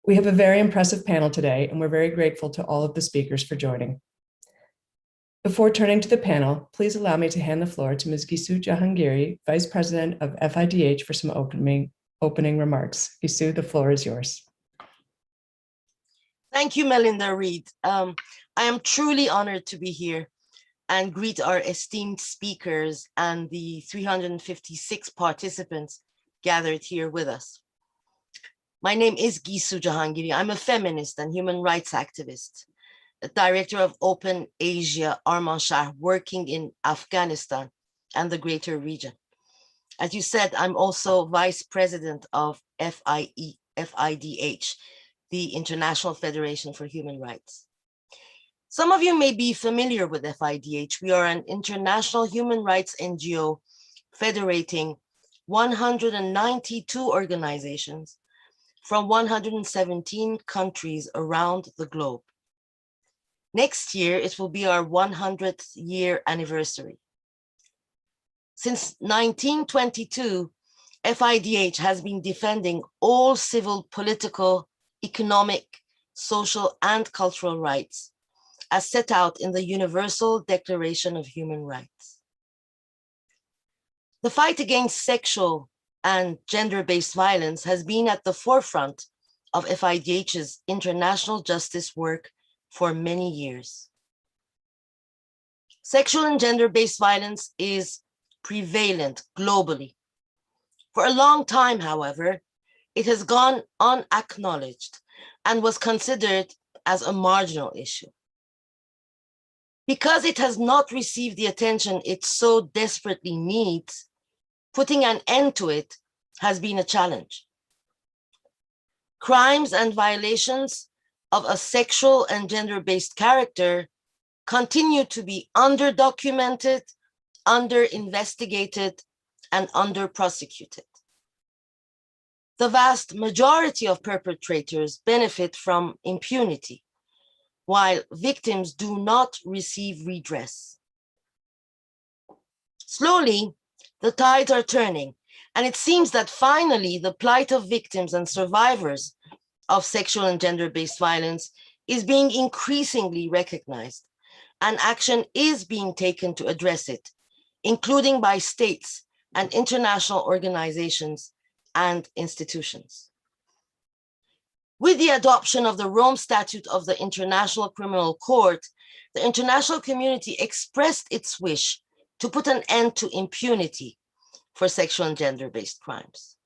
We have a very impressive panel today, and we're very grateful to all of the speakers for joining. Before turning to the panel, please allow me to hand the floor to Ms. Gisou Jahangiri, Vice President of FIDH, for some opening remarks. Gisou, the floor is yours. Thank you, Melinda Reed. I am truly honored to be here and greet our esteemed speakers and the 356 participants gathered here with us. My name is Gisou Jahangiri. I'm a feminist and human rights activist, a director of Open Asia Arman Shah, working in Afghanistan and the greater region. As you said, I'm also vice president of FIDH, the International Federation for Human Rights. Some of you may be familiar with FIDH. We are an international human rights NGO federating 192 organizations from 117 countries around the globe. Next year, it will be our 100th year anniversary. Since 1922, FIDH has been defending all civil, political, economic, social, and cultural rights as set out in the Universal Declaration of Human Rights. The fight against sexual and gender-based violence has been at the forefront of FIDH's international justice work for many years. Sexual and gender-based violence is prevalent globally. For a long time, however, it has gone unacknowledged and was considered as a marginal issue. Because it has not received the attention it so desperately needs, putting an end to it has been a challenge. Crimes and violations of a sexual and gender-based character continue to be under-documented, under-investigated, and under-prosecuted. The vast majority of perpetrators benefit from impunity, while victims do not receive redress. Slowly, the tides are turning, and it seems that finally the plight of victims and survivors of sexual and gender-based violence is being increasingly recognized, and action is being taken to address it, including by states and international organizations and institutions. With the adoption of the Rome Statute of the International Criminal Court, the international community expressed its wish to put an end to impunity for sexual and gender-based crimes.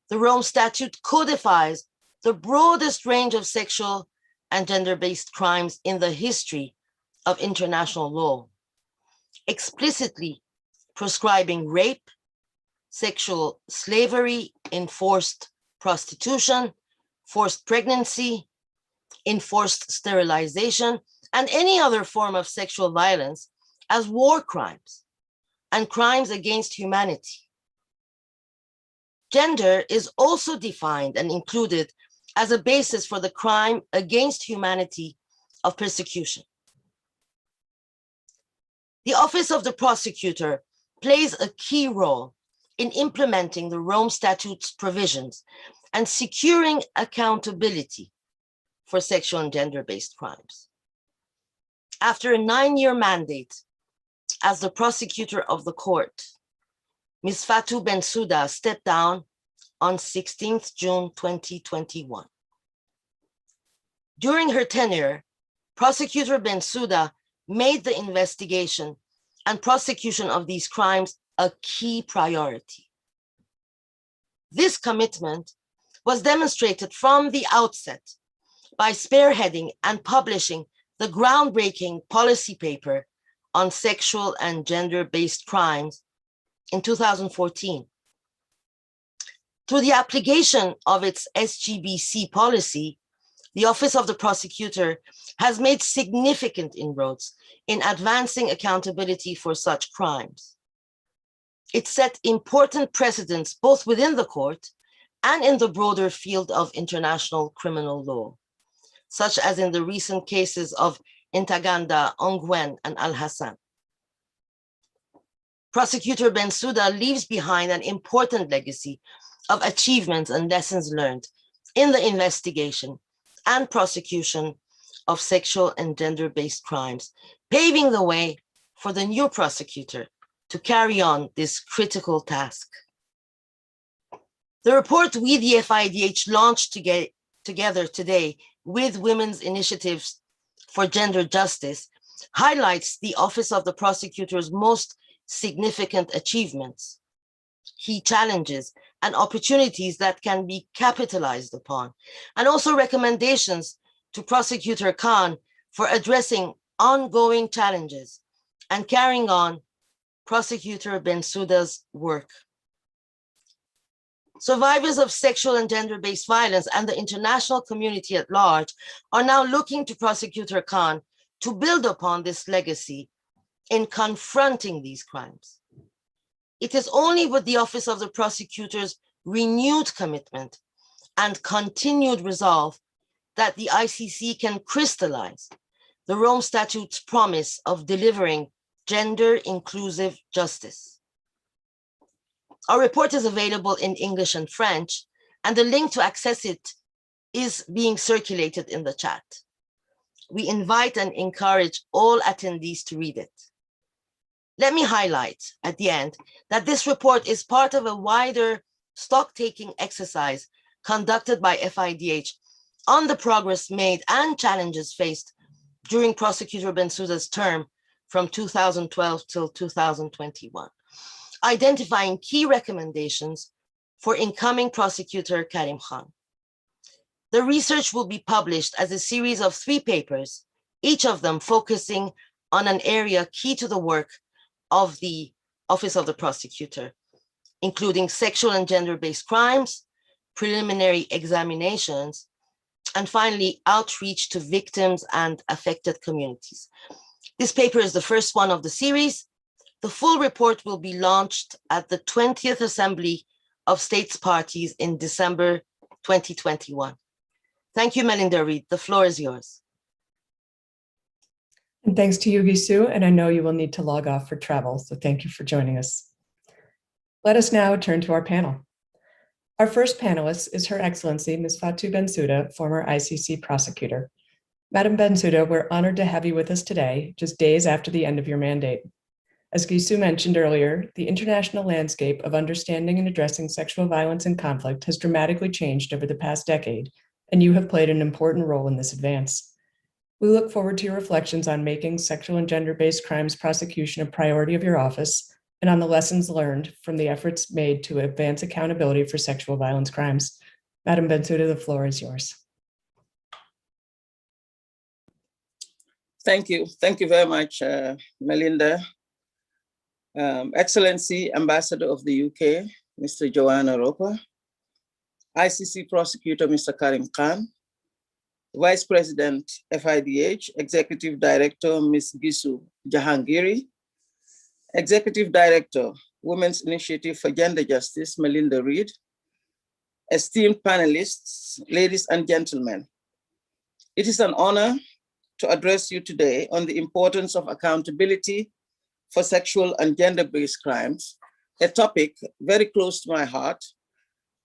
The Rome Statute codifies the broadest range of sexual and gender-based crimes in the history of international law, explicitly prescribing rape, sexual slavery, enforced prostitution, forced pregnancy, enforced sterilization, and any other form of sexual violence as war crimes and crimes against humanity. Gender is also defined and included as a basis for the crime against humanity of persecution. The Office of the Prosecutor plays a key role in implementing the Rome Statute's provisions and securing accountability for sexual and gender-based crimes. After a 9-year mandate as the prosecutor of the court, Ms. Fatou Bensouda stepped down on 16th June 2021. During her tenure, Prosecutor Bensouda made the investigation and prosecution of these crimes a key priority. This commitment was demonstrated from the outset by spearheading and publishing the groundbreaking policy paper on sexual and gender-based crimes in 2014. Through the application of its SGBC policy, the Office of the Prosecutor has made significant inroads in advancing accountability for such crimes. It set important precedents both within the court and in the broader field of international criminal law, such as in the recent cases of Ntaganda, Ongwen, and Al-Hassan. Prosecutor Bensouda leaves behind an important legacy of achievements and lessons learned in the investigation and prosecution of sexual and gender-based crimes, paving the way for the new prosecutor to carry on this critical task. The report we, the FIDH, launched together today with Women's Initiatives for Gender Justice highlights the Office of the Prosecutor's most significant achievements, key challenges, and opportunities that can be capitalized upon, and also recommendations to Prosecutor Khan for addressing ongoing challenges and carrying on Prosecutor Bensouda's work. Survivors of sexual and gender-based violence and the international community at large are now looking to Prosecutor Khan to build upon this legacy in confronting these crimes. It is only with the Office of the Prosecutor's renewed commitment and continued resolve that the ICC can crystallize the Rome Statute's promise of delivering gender-inclusive justice. Our report is available in English and French, and the link to access it is being circulated in the chat. We invite and encourage all attendees to read it. Let me highlight at the end that this report is part of a wider stock-taking exercise conducted by FIDH on the progress made and challenges faced during Prosecutor Bensouda's term from 2012 till 2021, identifying key recommendations for incoming Prosecutor Karim Khan. The research will be published as a series of 3 papers, each of them focusing on an area key to the work of the Office of the Prosecutor, including sexual and gender-based crimes, preliminary examinations, and finally, outreach to victims and affected communities. This paper is the first one of the series. The full report will be launched at the 20th Assembly of States Parties in December 2021. Thank you, Melinda Reed. The floor is yours. And thanks to Yugi Su, and I know you will need to log off for travel, so thank you for joining us. Let us now turn to our panel. Our first panelist is Her Excellency, Ms. Fatou Bensouda, former ICC prosecutor. Madam Bensouda, we're honored to have you with us today, just days after the end of your mandate. As Gisu mentioned earlier, the international landscape of understanding and addressing sexual violence and conflict has dramatically changed over the past decade, and you have played an important role in this advance. We look forward to your reflections on making sexual and gender-based crimes prosecution a priority of your office and on the lessons learned from the efforts made to advance accountability for sexual violence crimes. Madam Bensouda, the floor is yours. Thank you. Thank you very much, Melinda. Excellency Ambassador of the UK, Mr. Joanna Roper, ICC Prosecutor, Mr. Karim Khan, Vice President, FIDH, Executive Director, Ms. Gisu Jahangiri, Executive Director, Women's Initiative for Gender Justice, Melinda Reed, esteemed panelists, ladies and gentlemen. It is an honor to address you today on the importance of accountability for sexual and gender-based crimes, a topic very close to my heart,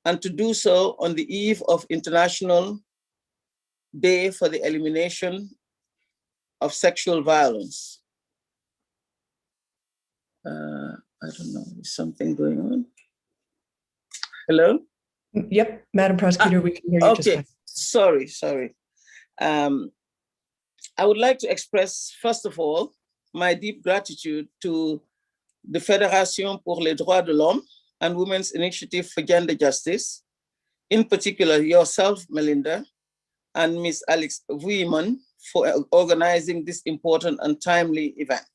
and to do so on the eve of International Day for the Elimination of Sexual Violence. I don't know, is something going on? Hello? Yep, Madam Prosecutor, we can hear you just fine. Sorry. I would like to express, first of all, my deep gratitude to the Fédération pour les droits de l'homme and Women's Initiative for Gender Justice, in particular yourself, Melinda, and Ms. Alex Vuiman for organizing this important and timely event.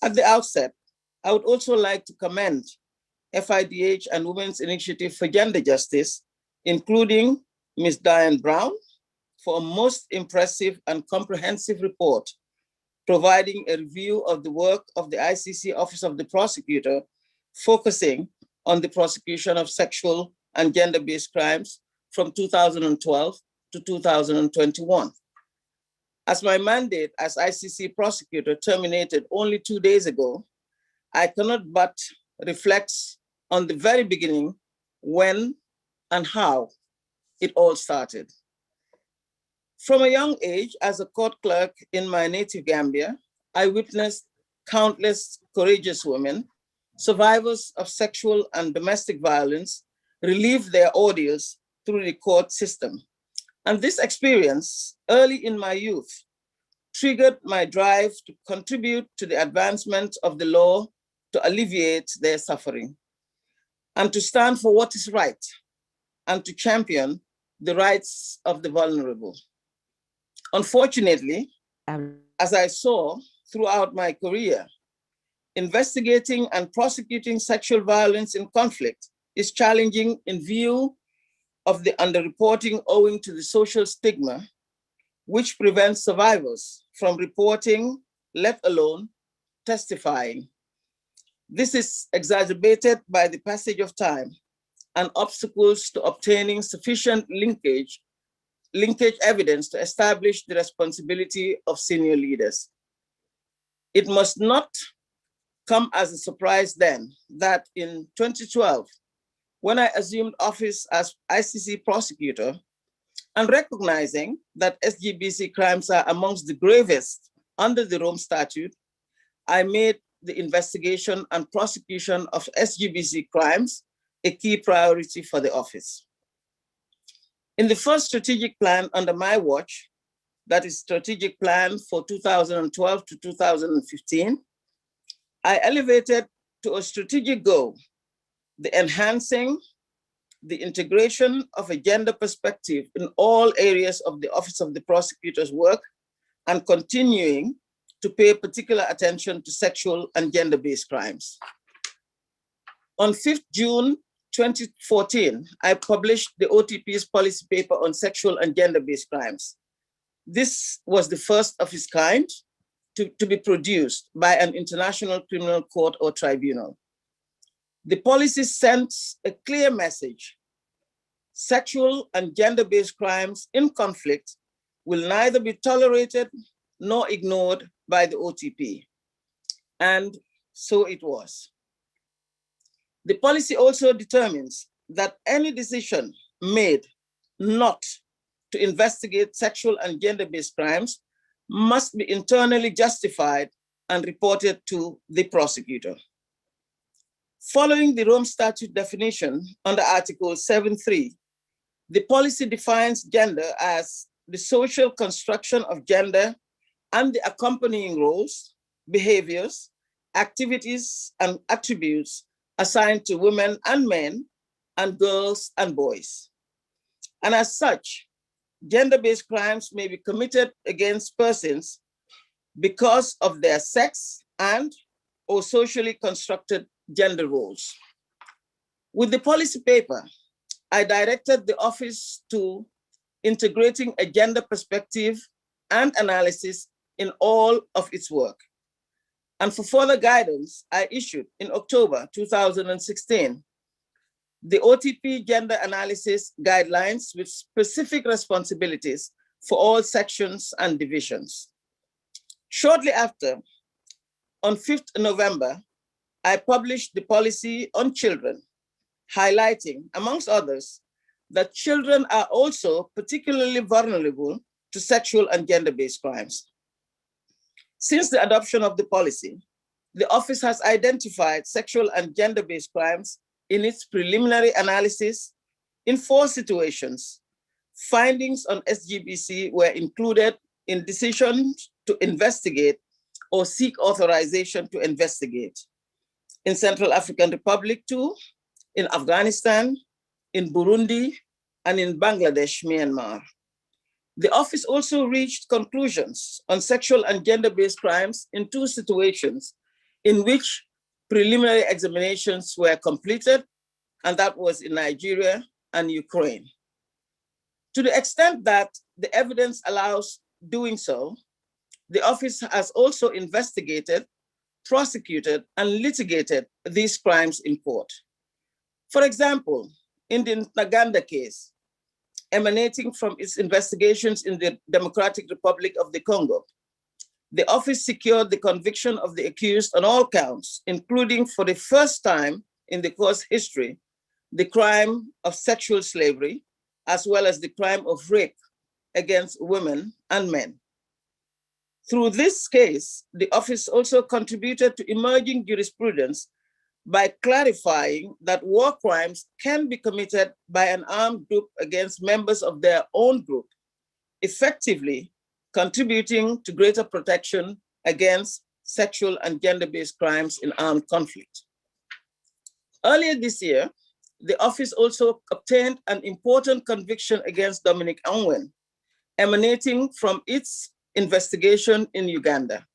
At the outset, I would also like to commend FIDH and Women's Initiative for Gender Justice, including Ms. Diane Brown, for a most impressive and comprehensive report, providing a review of the work of the ICC Office of the Prosecutor, focusing on the prosecution of sexual and gender-based crimes from 2012 to 2021. As my mandate as ICC prosecutor terminated only 2 days ago, I cannot but reflect on the very beginning when and how it all started. From a young age, as a court clerk in my native Gambia, I witnessed countless courageous women, survivors of sexual and domestic violence, relieve their ordeals through the court system. And this experience, early in my youth, triggered my drive to contribute to the advancement of the law to alleviate their suffering, and to stand for what is right, and to champion the rights of the vulnerable. Unfortunately, as I saw throughout my career, investigating and prosecuting sexual violence in conflict is challenging in view of the underreporting owing to the social stigma, which prevents survivors from reporting, let alone testifying. This is exacerbated by the passage of time and obstacles to obtaining sufficient linkage evidence to establish the responsibility of senior leaders. It must not come as a surprise then that in 2012, when I assumed office as ICC prosecutor, and recognizing that SGBC crimes are amongst the gravest under the Rome Statute, I made the investigation and prosecution of SGBC crimes a key priority for the office. In the first strategic plan under my watch, that is strategic plan for 2012 to 2015, I elevated to a strategic goal the enhancing the integration of a gender perspective in all areas of the Office of the Prosecutor's work, and continuing to pay particular attention to sexual and gender-based crimes. On 5th June 2014, I published the OTP's policy paper on sexual and gender-based crimes. This was the first of its kind to be produced by an international criminal court or tribunal. The policy sends a clear message: sexual and gender-based crimes in conflict will neither be tolerated nor ignored by the OTP. And so it was. The policy also determines that any decision made not to investigate sexual and gender-based crimes must be internally justified and reported to the prosecutor. Following the Rome Statute definition under Article 7.3, the policy defines gender as the social construction of gender and the accompanying roles, behaviors, activities, and attributes assigned to women and men, and girls and boys. And as such, gender-based crimes may be committed against persons because of their sex and or socially constructed gender roles. With the policy paper, I directed the office to integrating a gender perspective and analysis in all of its work. And for further guidance, I issued in October 2016, the OTP Gender Analysis Guidelines with specific responsibilities for all sections and divisions. Shortly after, on 5th November, I published the policy on children, highlighting, amongst others, that children are also particularly vulnerable to sexual and gender-based crimes. Since the adoption of the policy, the office has identified sexual and gender-based crimes in its preliminary analysis in 4 situations. Findings on SGBC were included in decisions to investigate or seek authorization to investigate. In Central African Republic too, in Afghanistan, in Burundi, and in Bangladesh, Myanmar. The office also reached conclusions on sexual and gender-based crimes in 2 situations in which preliminary examinations were completed, and that was in Nigeria and Ukraine. To the extent that the evidence allows doing so, the office has also investigated, prosecuted, and litigated these crimes in court. For example, in the Ntaganda case, emanating from its investigations in the Democratic Republic of the Congo, the office secured the conviction of the accused on all counts, including for the first time in the court's history, the crime of sexual slavery, as well as the crime of rape against women and men. Through this case, the office also contributed to emerging jurisprudence by clarifying that war crimes can be committed by an armed group against members of their own group, effectively contributing to greater protection against sexual and gender-based crimes in armed conflict. Earlier this year, the office also obtained an important conviction against Dominic Ongwen, emanating from its investigation in Uganda,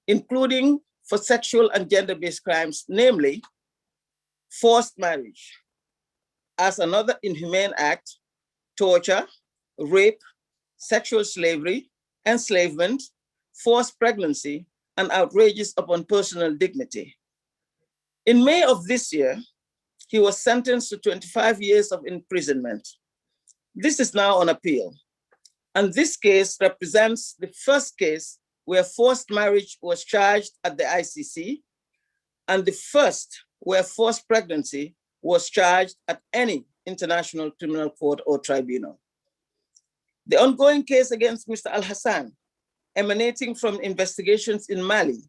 including for sexual and gender-based crimes, namely forced marriage as another inhumane act, torture, rape, sexual slavery, enslavement, forced pregnancy, and outrages upon personal dignity. In May of this year, he was sentenced to 25 years of imprisonment. This is now on appeal. And this case represents the first case where forced marriage was charged at the ICC, and the first where forced pregnancy was charged at any international criminal court or tribunal. The ongoing case against Mr. Al-Hassan, emanating from investigations in Mali,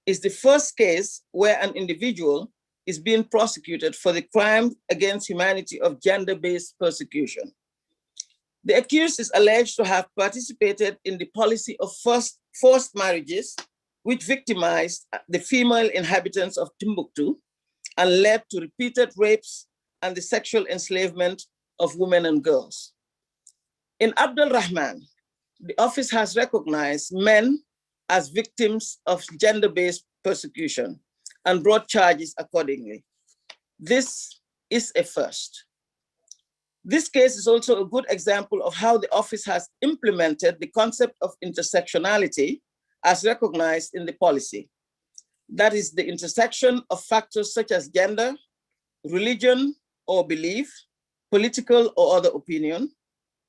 is the first case where an individual is being prosecuted for the crime against humanity of gender-based persecution. The accused is alleged to have participated in the policy of forced marriages, which victimized the female inhabitants of Timbuktu and led to repeated rapes and the sexual enslavement of women and girls. In Abdul Rahman, the office has recognized men as victims of gender-based persecution and brought charges accordingly. This is a first. This case is also a good example of how the office has implemented the concept of intersectionality as recognized in the policy. That is the intersection of factors such as gender, religion or belief, political or other opinion,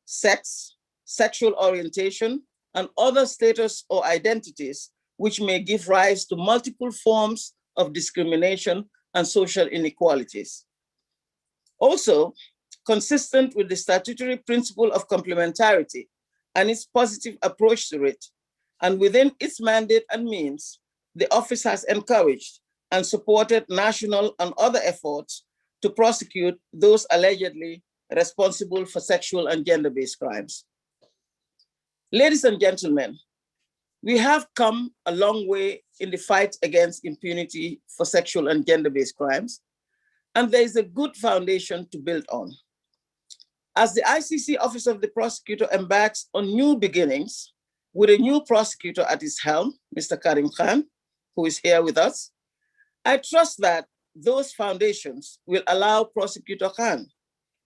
sex, sexual orientation, and other status or identities which may give rise to multiple forms of discrimination and social inequalities. Also, consistent with the statutory principle of complementarity and its positive approach to it, and within its mandate and means, the office has encouraged and supported national and other efforts to prosecute those allegedly responsible for sexual and gender-based crimes. Ladies and gentlemen, we have come a long way in the fight against impunity for sexual and gender-based crimes, and there is a good foundation to build on. As the ICC Office of the Prosecutor embarks on new beginnings with a new prosecutor at its helm, Mr. Karim Khan, who is here with us, I trust that those foundations will allow Prosecutor Khan,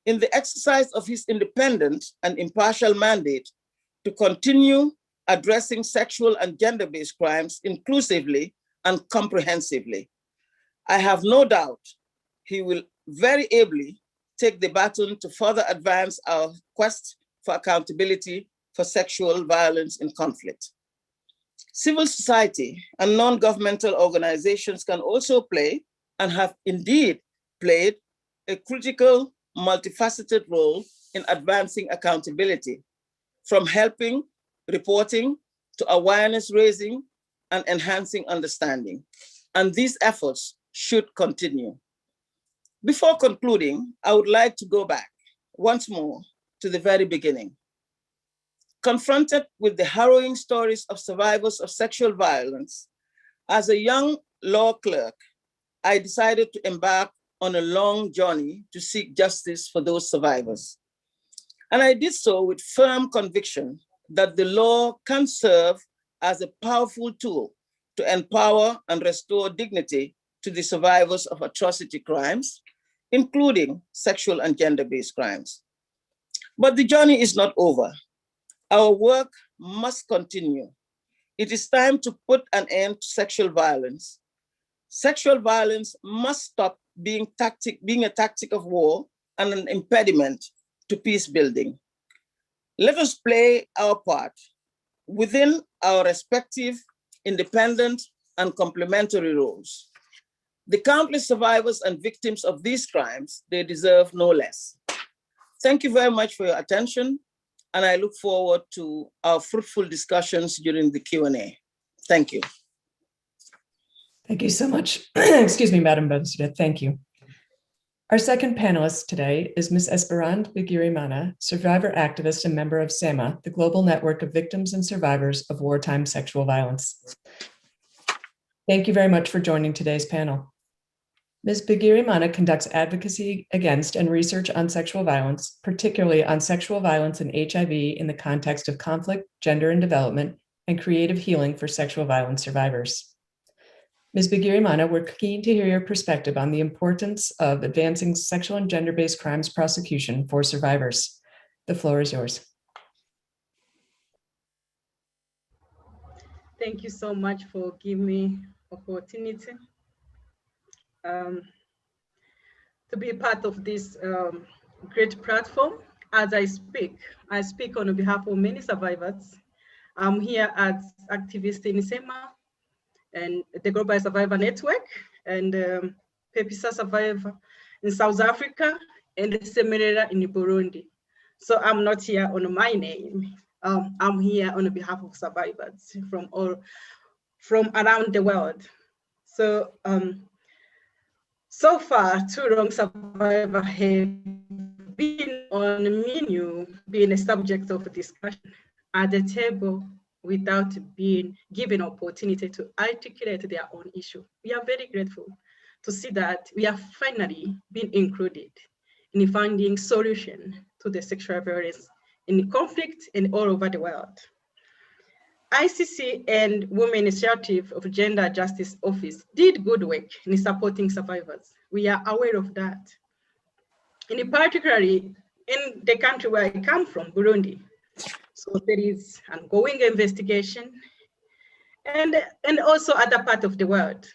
in the exercise of his independent and impartial mandate, to continue addressing sexual and gender-based crimes inclusively and comprehensively. I have no doubt he will very ably take the baton to further advance our quest for accountability for sexual violence in conflict. Civil society and non-governmental organizations can also play, and have indeed played, a critical, multifaceted role in advancing accountability, from helping, reporting, to awareness raising and enhancing understanding. And these efforts should continue. Before concluding, I would like to go back once more to the very beginning. Confronted with the harrowing stories of survivors of sexual violence, as a young law clerk, I decided to embark on a long journey to seek justice for those survivors. And I did so with firm conviction that the law can serve as a powerful tool to empower and restore dignity to the survivors of atrocity crimes, including sexual and gender-based crimes. But the journey is not over. Our work must continue. It is time to put an end to sexual violence. Sexual violence must stop being a tactic of war and an impediment to peace building. Let us play our part within our respective independent and complementary roles. The countless survivors and victims of these crimes, they deserve no less. Thank you very much for your attention, and I look forward to our fruitful discussions during the Q&A. Thank you. Thank you so much. Excuse me, Madam Bensouda. Thank you. Our second panelist today is Ms. Esperanza Bigirimana, survivor activist and member of SEMA, the Global Network of Victims and Survivors of Wartime Sexual Violence. Thank you very much for joining today's panel. Ms. Bigirimana conducts advocacy against and research on sexual violence, particularly on sexual violence and HIV in the context of conflict, gender and development, and creative healing for sexual violence survivors. Ms. Bigirimana, we're keen to hear your perspective on the importance of advancing sexual and gender-based crimes prosecution for survivors. The floor is yours. Thank you so much for giving me opportunity to be part of this great platform. As I speak on behalf of many survivors. I'm here as activist in SEMA and the Global Survivor Network and Pepisa Survivor in South Africa and Semerera in Burundi. So I'm not here on my name. I'm here on behalf of survivors from around the world. So so far, too long survivors have been on the menu, being a subject of discussion at the table without being given opportunity to articulate their own issue. We are very grateful to see that we have finally been included in finding solution to the sexual violence in conflict and all over the world. ICC and Women Initiative of Gender Justice Office did good work in supporting survivors. We are aware of that. And particularly in the country where I come from, Burundi. So there is ongoing investigation and also other part of the world.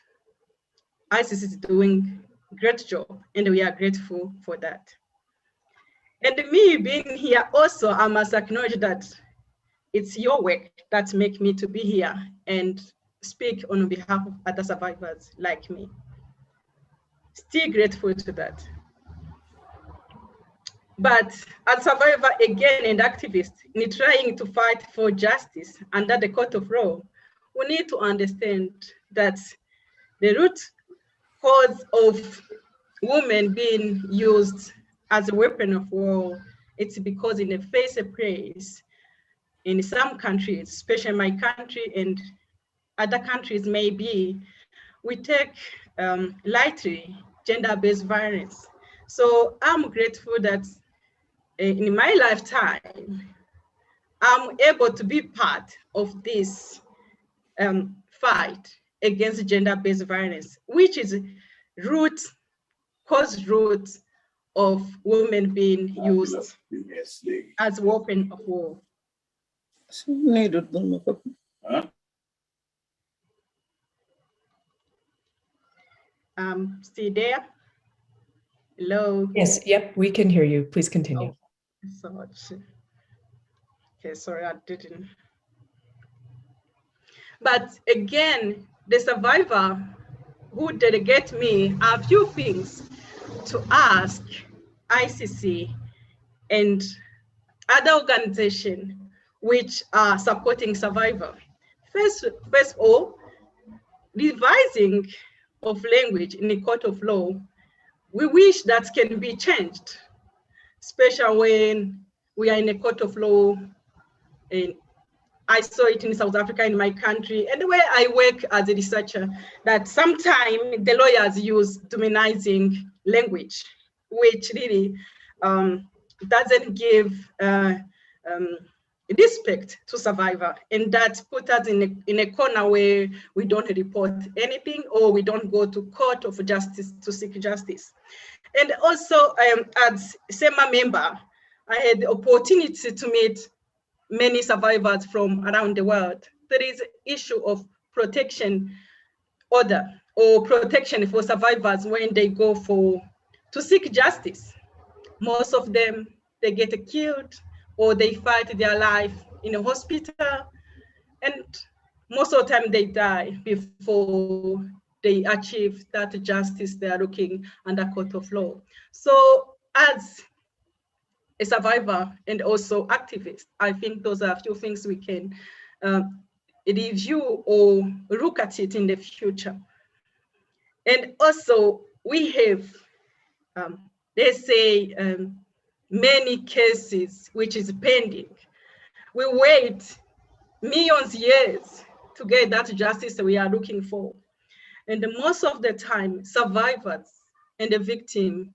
ICC is doing a great job and we are grateful for that. And me being here also, I must acknowledge that it's your work that make me to be here and speak on behalf of other survivors like me. Still grateful to that. But as survivor again and activist in trying to fight for justice under the court of law, we need to understand that the root cause of women being used as a weapon of war, it's because in the first place, in some countries, especially my country and other countries maybe, we take lightly gender-based violence. So I'm grateful that in my lifetime, I'm able to be part of this fight against gender-based violence, which is cause root of women being used as a weapon of war. Still there? Hello? Yes, yep, we can hear you. Please continue. Oh, so much. Okay, sorry, I didn't. But again, the survivor who delegate me a few things to ask ICC and other organizations which are supporting survivor. First of all, revising of language in the court of law, we wish that can be changed, especially when we are in a court of law. And I saw it in South Africa, in my country, and the way I work as a researcher, that sometimes the lawyers use demonizing language, which really doesn't give respect to survivor, and that puts us in a corner where we don't report anything or we don't go to court of justice to seek justice. And also, as SEMA member, I had the opportunity to meet many survivors from around the world. There is an issue of protection order or protection for survivors when they go to seek justice. Most of them, they get killed or they fight their life in a hospital, and most of the time they die before they achieve that justice they are looking under court of law. So as a survivor and also activist. I think those are a few things we can review or look at it in the future. And also we have, let's say, many cases which is pending. We wait millions of years to get that justice we are looking for. And most of the time, survivors and the victim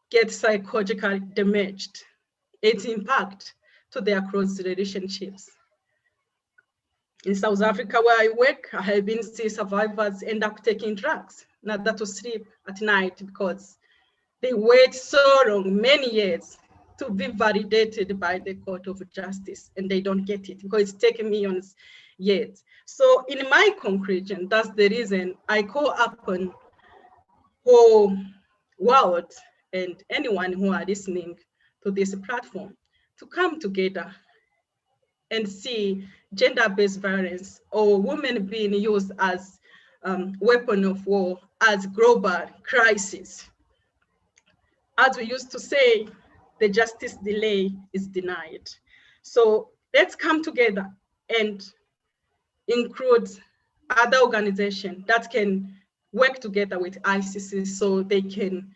get psychologically damaged. It impacts to their close relationships. In South Africa, where I work, I have been seeing survivors end up taking drugs, not that to sleep at night because they wait so long, many years, to be validated by the court of justice, and they don't get it because it's taken millions years. So in my conclusion, that's the reason I call upon whole world and anyone who are listening to this platform to come together and see gender-based violence or women being used as weapon of war, as global crisis. As we used to say, the justice delay is denied. So let's come together and include other organizations that can work together with ICC so they can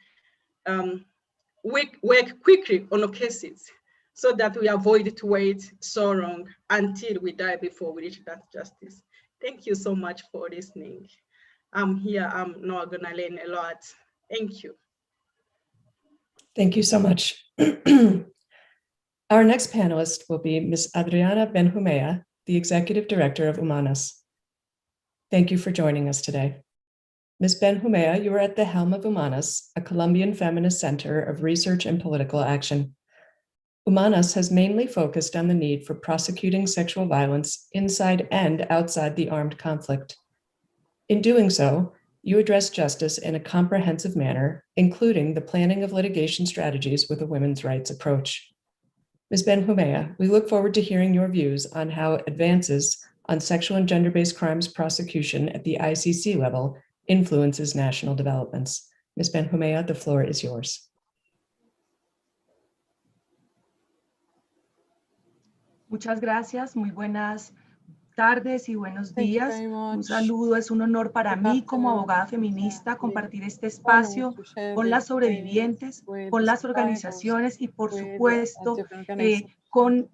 work quickly on cases so that we avoid to wait so long until we die before we reach that justice. Thank you so much for listening. I'm here, I'm not gonna learn a lot. Thank you. Thank you so much. Our next panelist will be Ms. Adriana Benjumea, the Executive Director of Humanas. Thank you for joining us today. Ms. Benjumea, you are at the helm of Humanas, a Colombian feminist center of research and political action. Humanas has mainly focused on the need for prosecuting sexual violence inside and outside the armed conflict. In doing so, you address justice in a comprehensive manner, including the planning of litigation strategies with a women's rights approach. Ms. Benjumea, we look forward to hearing your views on how advances on sexual and gender-based crimes prosecution at the ICC level influences national developments. Ms. Benjumea, the floor is yours. Muchas gracias, muy buenas tardes y buenos días. Un saludo, es un honor para mí como abogada feminista compartir este espacio con las sobrevivientes, con las organizaciones y por supuesto con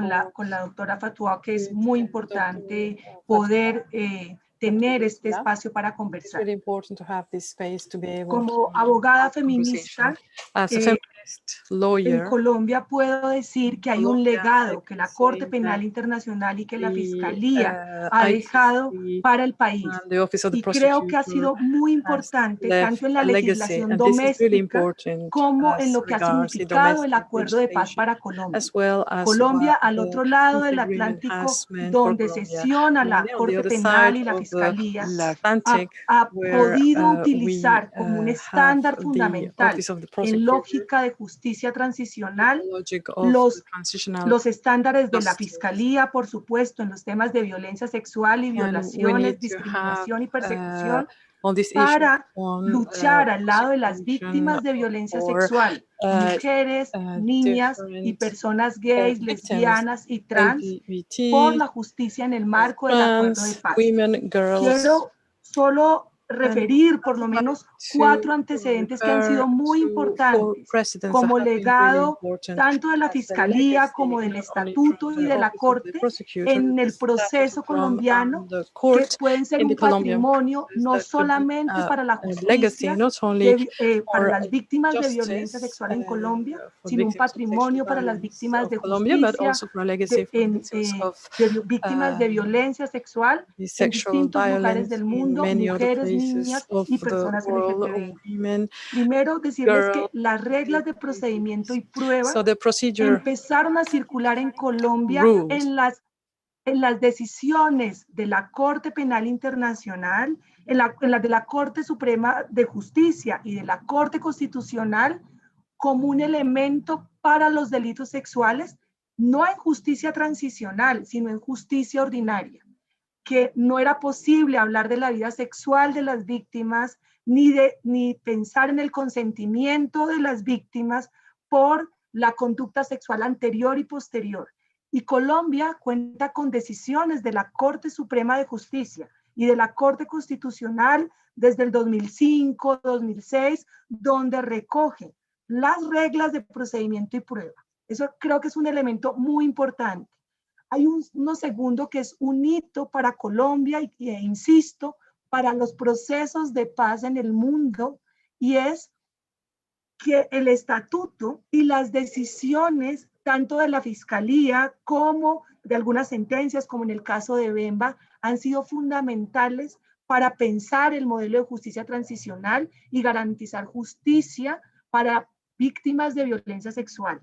la doctora Fatou, que es muy importante poder tener este espacio para conversar. Como abogada feminista, en Colombia puedo decir que hay un legado que la Corte Penal Internacional y que la Fiscalía ha dejado para el país. Y creo que ha sido muy importante tanto en la legislación doméstica como en lo que ha significado el Acuerdo de Paz para Colombia. Colombia, al otro lado del Atlántico, donde sesiona la Corte Penal y la Fiscalía, ha podido utilizar como un estándar fundamental en lógica de justicia transicional los estándares de la Fiscalía, por supuesto, en los temas de violencia sexual y violaciones, discriminación y persecución, para luchar al lado de las víctimas de violencia sexual, mujeres, niñas y personas gays, lesbianas y trans, por la justicia en el marco del Acuerdo de Paz. Quiero solo referir por lo menos 4 antecedentes que han sido muy importantes como legado tanto de la Fiscalía como del Estatuto y de la Corte en el proceso colombiano, que pueden ser un patrimonio no solamente para la justicia, para las víctimas de violencia sexual en Colombia, sino un patrimonio para las víctimas de justicia, víctimas de violencia sexual en distintos lugares del mundo, mujeres, niñas y personas LGTBI. Primero, decirles que las reglas de procedimiento y prueba empezaron a circular en Colombia en las decisiones de la Corte Penal Internacional, en las de la Corte Suprema de Justicia y de la Corte Constitucional como un elemento para los delitos sexuales, no en justicia transicional, sino en justicia ordinaria, que no era posible hablar de la vida sexual de las víctimas, ni pensar en el consentimiento de las víctimas por la conducta sexual anterior y posterior. Y Colombia cuenta con decisiones de la Corte Suprema de Justicia y de la Corte Constitucional desde el 2005, 2006, donde recoge las reglas de procedimiento y prueba. Eso creo que es un elemento muy importante. Hay uno segundo que es un hito para Colombia e insisto, para los procesos de paz en el mundo, y es que el estatuto y las decisiones tanto de la Fiscalía como de algunas sentencias, como en el caso de Bemba, han sido fundamentales para pensar el modelo de justicia transicional y garantizar justicia para víctimas de violencia sexual.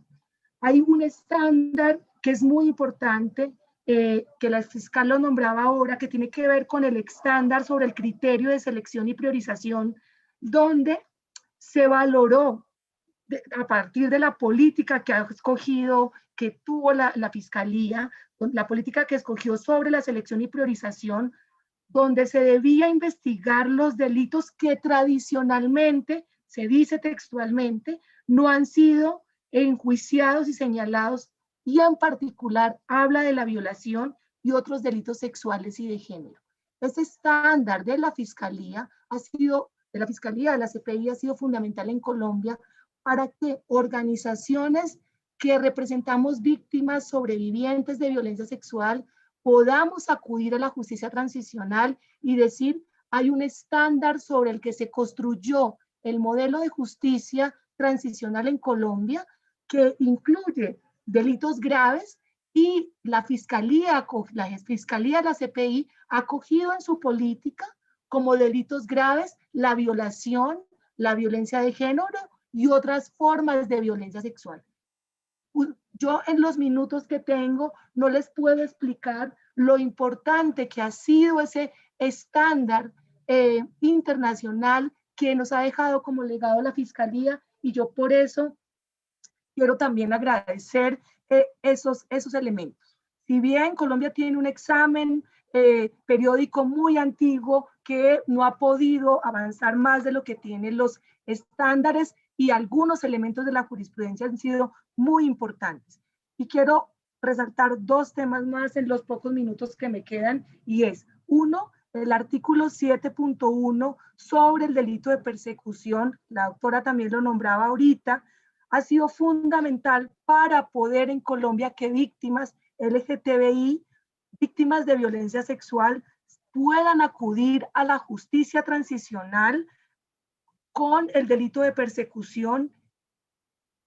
Hay un estándar que es muy importante, que la fiscal lo nombraba ahora, que tiene que ver con el estándar sobre el criterio de selección y priorización, donde se valoró a partir de la política que ha escogido, que tuvo la Fiscalía, la política que escogió sobre la selección y priorización, donde se debía investigar los delitos que tradicionalmente, se dice textualmente, no han sido enjuiciados y señalados, y en particular habla de la violación y otros delitos sexuales y de género. Ese estándar de la Fiscalía de la CPI ha sido fundamental en Colombia para que organizaciones que representamos víctimas sobrevivientes de violencia sexual podamos acudir a la justicia transicional y decir, hay un estándar sobre el que se construyó el modelo de justicia transicional en Colombia, que incluye delitos graves, y la Fiscalía de la CPI ha acogido en su política como delitos graves la violación, la violencia de género y otras formas de violencia sexual. Yo en los minutos que tengo no les puedo explicar lo importante que ha sido ese estándar internacional que nos ha dejado como legado la Fiscalía, y yo por eso quiero también agradecer esos elementos. Si bien Colombia tiene un examen periódico muy antiguo que no ha podido avanzar más de lo que tienen los estándares, y algunos elementos de la jurisprudencia han sido muy importantes. Y quiero resaltar dos temas más en los pocos minutos que me quedan, y es, uno, el artículo 7.1 sobre el delito de persecución, la doctora también lo nombraba ahorita, ha sido fundamental para poder en Colombia que víctimas LGTBI, víctimas de violencia sexual, puedan acudir a la justicia transicional con el delito de persecución,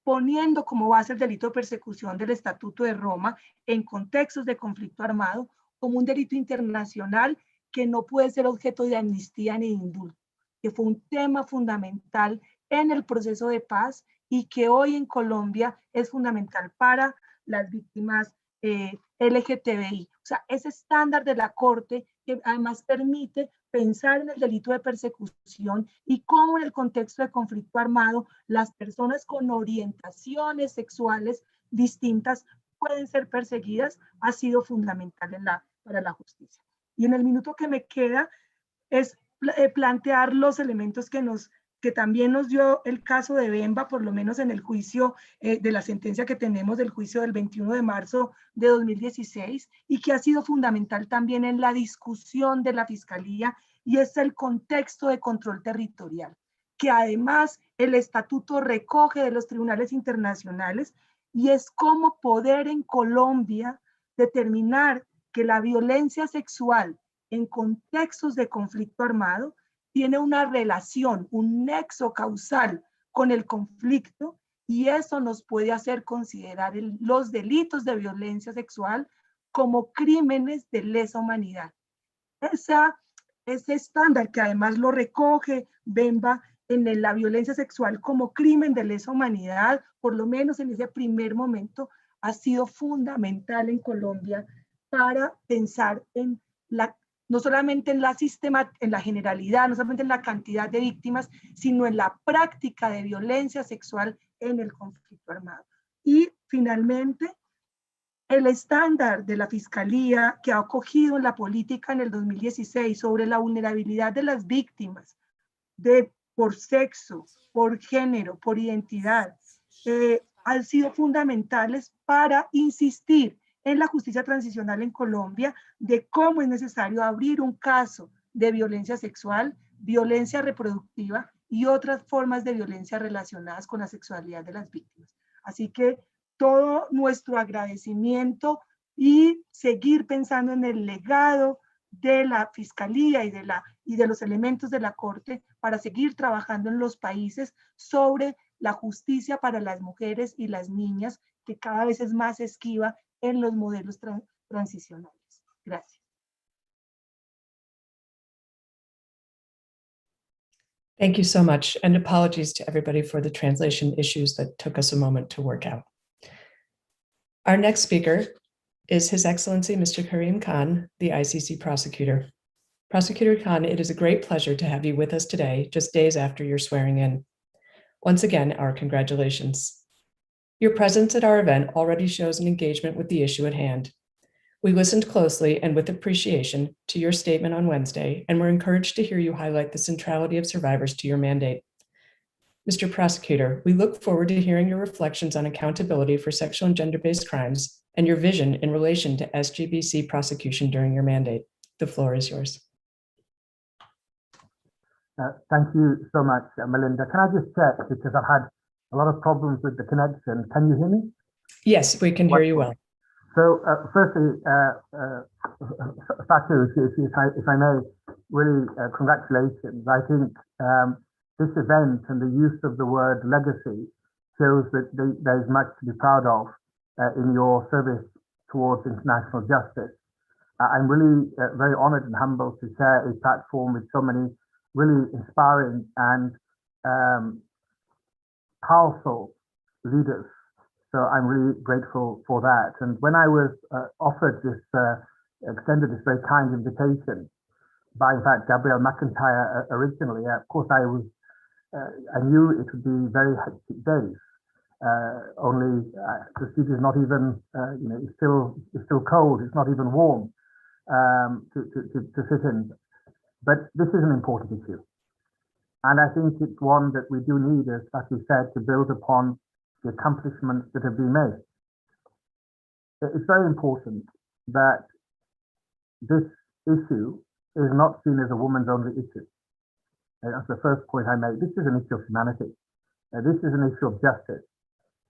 poniendo como base el delito de persecución del Estatuto de Roma en contextos de conflicto armado como un delito internacional que no puede ser objeto de amnistía ni de indulto, que fue un tema fundamental en el proceso de paz y que hoy en Colombia es fundamental para las víctimas LGTBI. O sea, ese estándar de la Corte que además permite pensar en el delito de persecución y cómo en el contexto de conflicto armado las personas con orientaciones sexuales distintas pueden ser perseguidas, ha sido fundamental para la justicia. Y en el minuto que me queda es plantear los elementos que también nos dio el caso de Bemba, por lo menos en el juicio de la sentencia que tenemos del juicio del 21 de marzo de 2016, y que ha sido fundamental también en la discusión de la Fiscalía, y es el contexto de control territorial, que además el estatuto recoge de los tribunales internacionales, y es cómo poder en Colombia determinar que la violencia sexual en contextos de conflicto armado tiene una relación, un nexo causal con el conflicto, y eso nos puede hacer considerar los delitos de violencia sexual como crímenes de lesa humanidad. Ese estándar que además lo recoge Bemba en la violencia sexual como crimen de lesa humanidad, por lo menos en ese primer momento, ha sido fundamental en Colombia para pensar en no solamente en la generalidad, no solamente en la cantidad de víctimas, sino en la práctica de violencia sexual en el conflicto armado. Y finalmente, el estándar de la Fiscalía que ha acogido en la política en el 2016 sobre la vulnerabilidad de las víctimas por sexo, por género, por identidad, han sido fundamentales para insistir en la justicia transicional en Colombia, de cómo es necesario abrir un caso de violencia sexual, violencia reproductiva y otras formas de violencia relacionadas con la sexualidad de las víctimas. Así que todo nuestro agradecimiento y seguir pensando en el legado de la Fiscalía y de los elementos de la Corte para seguir trabajando en los países sobre la justicia para las mujeres y las niñas, que cada vez es más esquiva en los modelos transicionales. Gracias. Thank you so much, and apologies to everybody for the translation issues that took us a moment to work out. Our next speaker is His Excellency Mr. Karim Khan, the ICC Prosecutor. Prosecutor Khan, it is a great pleasure to have you with us today, just days after your swearing in. Once again, our congratulations. Your presence at our event already shows an engagement with the issue at hand. We listened closely and with appreciation to your statement on Wednesday, and we're encouraged to hear you highlight the centrality of survivors to your mandate. Mr. Prosecutor, we look forward to hearing your reflections on accountability for sexual and gender-based crimes and your vision in relation to SGBC prosecution during your mandate. The floor is yours. Thank you so much, Melinda. Can I just check, because I've had a lot of problems with the connection. Can you hear me? Yes, we can hear you well. So firstly, Fatou, if I may, really congratulations. I think this event and the use of the word legacy shows that there's much to be proud of in your service towards international justice. I'm really very honored and humbled to share a platform with so many really inspiring and powerful leaders. So I'm really grateful for that. And when I was offered this, extended this very kind invitation by, in fact, Gabrielle McIntyre originally, of course, I knew it would be very hectic days. Only the studio is not even, it's still cold. It's not even warm to sit in. But this is an important issue. And I think it's one that we do need, as you said, to build upon the accomplishments that have been made. It's very important that this issue is not seen as a woman's only issue. That's the first point I made. This is an issue of humanity. This is an issue of justice.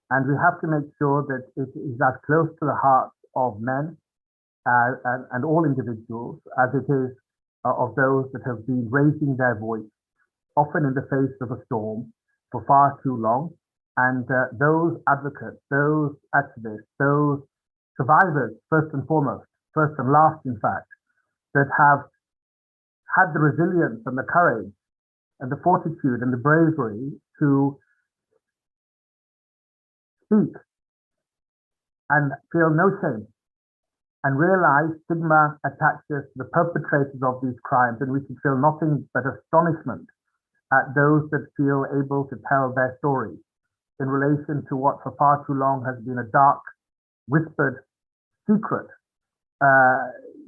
And we have to make sure that it is as close to the hearts of men and all individuals as it is of those that have been raising their voice, often in the face of a storm, for far too long. And those advocates, those activists, those survivors, first and foremost, first and last, in fact, that have had the resilience and the courage and the fortitude and the bravery to speak and feel no shame and realize stigma attaches to the perpetrators of these crimes, and we should feel nothing but astonishment at those that feel able to tell their stories in relation to what for far too long has been a dark, whispered secret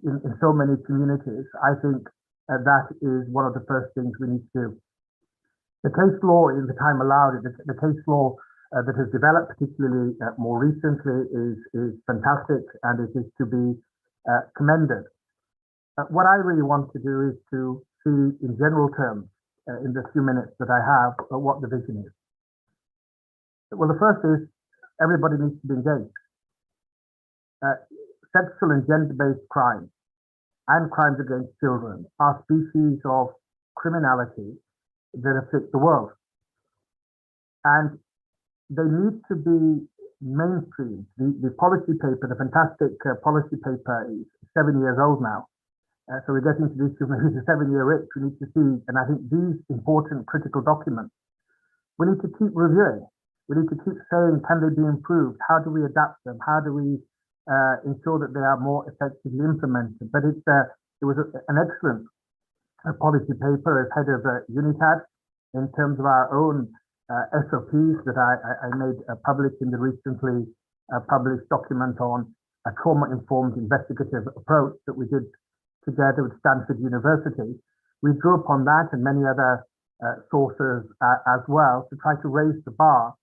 in so many communities. I think that is one of the first things we need to do. The case law, in the time allowed, the case law that has developed, particularly more recently, is fantastic, and it is to be commended. What I really want to do is to see, in general terms, in the few minutes that I have, what the vision is. Well, the first is everybody needs to be engaged. Sexual and gender-based crimes and crimes against children are species of criminality that afflict the world. And they need to be mainstreamed. The policy paper, the fantastic policy paper, is 7 years old now. So we're getting to this issue of the 7-year itch. We need to see, and I think these important critical documents, we need to keep reviewing. We need to keep saying, can they be improved? How do we adapt them? How do we ensure that they are more effectively implemented? But it was an excellent policy paper as head of UNITAD in terms of our own SOPs that I made public in the recently published document on a trauma-informed investigative approach that we did together with Stanford University. We drew upon that and many other sources as well to try to raise the bar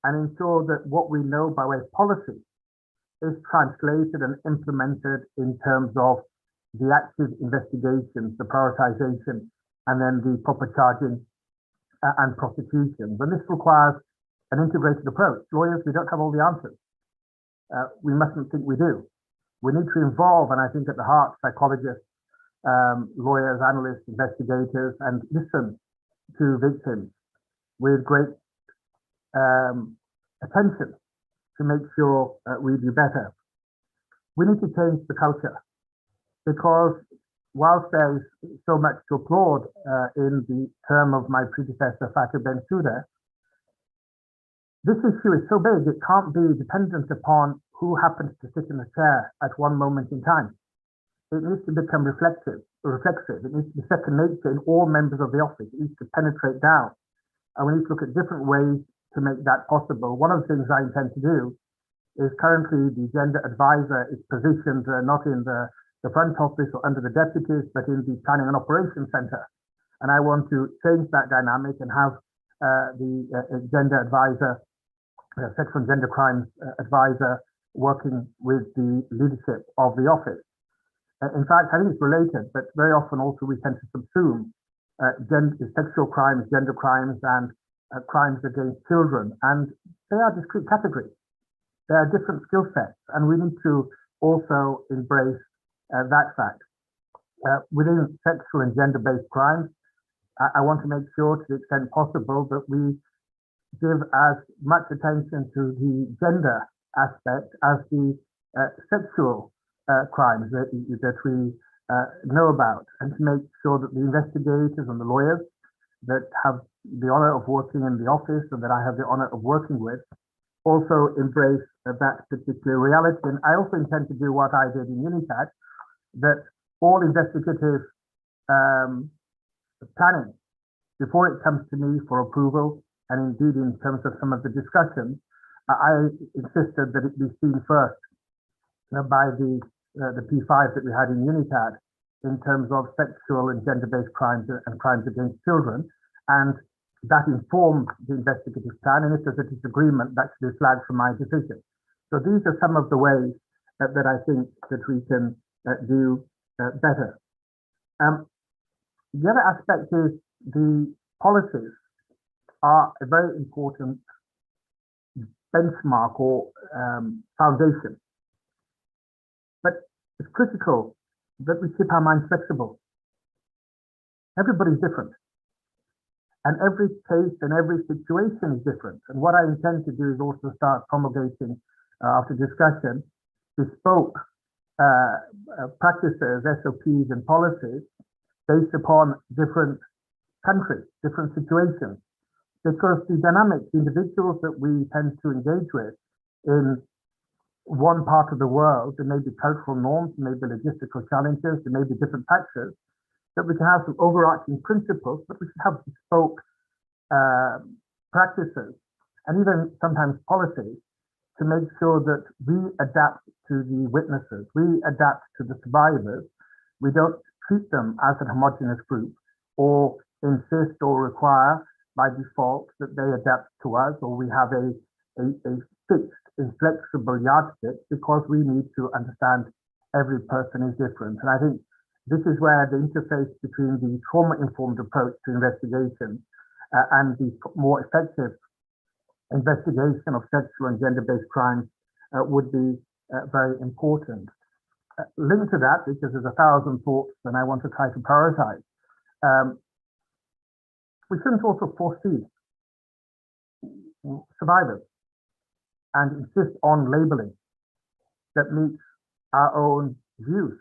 and ensure that what we know by way of policy is translated and implemented in terms of the active investigations, the prioritization, and then the proper charging and prosecution. But this requires an integrated approach. Lawyers, we don't have all the answers. We mustn't think we do. We need to involve, and I think at the heart, psychologists, lawyers, analysts, investigators, and listen to victims with great attention to make sure we do better. We need to change the culture, because whilst there is so much to applaud in the term of my predecessor, Fatou Bensouda, this issue is so big, it can't be dependent upon who happens to sit in a chair at one moment in time. It needs to become reflexive. It needs to be second nature in all members of the office. It needs to penetrate down. And we need to look at different ways to make that possible. One of the things I intend to do is currently the gender advisor is positioned not in the front office or under the deputies, but in the planning and operations center. And I want to change that dynamic and have the gender advisor, sexual and gender crimes advisor, working with the leadership of the office. In fact, I think it's related, but very often also we tend to subsume sexual crimes, gender crimes, and crimes against children. And they are discrete categories. They are different skill sets, and we need to also embrace that fact. Within sexual and gender-based crimes, I want to make sure, to the extent possible, that we give as much attention to the gender aspect as the sexual crimes that we know about, and to make sure that the investigators and the lawyers that have the honor of working in the office and that I have the honor of working with also embrace that particular reality. And I also intend to do what I did in UNITAD, that all investigative planning, before it comes to me for approval, and indeed in terms of some of the discussions, I insisted that it be seen first by the P5 that we had in UNITAD in terms of sexual and gender-based crimes and crimes against children. And that informed the investigative plan. And if there's a disagreement, that should be flagged for my decision. So these are some of the ways that I think that we can do better. The other aspect is the policies are a very important benchmark or foundation. But it's critical that we keep our minds flexible. Everybody's different. And every case and every situation is different. And what I intend to do is also start promulgating, after discussion, bespoke practices, SOPs, and policies based upon different countries, different situations. Because the dynamics, the individuals that we tend to engage with in one part of the world, there may be cultural norms, there may be logistical challenges, there may be different factors, that we can have some overarching principles, but we should have bespoke practices and even sometimes policies to make sure that we adapt to the witnesses, we adapt to the survivors. We don't treat them as a homogeneous group or insist or require by default that they adapt to us, or we have a fixed, inflexible yardstick, because we need to understand every person is different. And I think this is where the interface between the trauma-informed approach to investigation and the more effective investigation of sexual and gender-based crimes would be very important. Linked to that, because there's 1,000 thoughts and I want to try to prioritize, we shouldn't also foresee survivors and insist on labeling that meets our own views.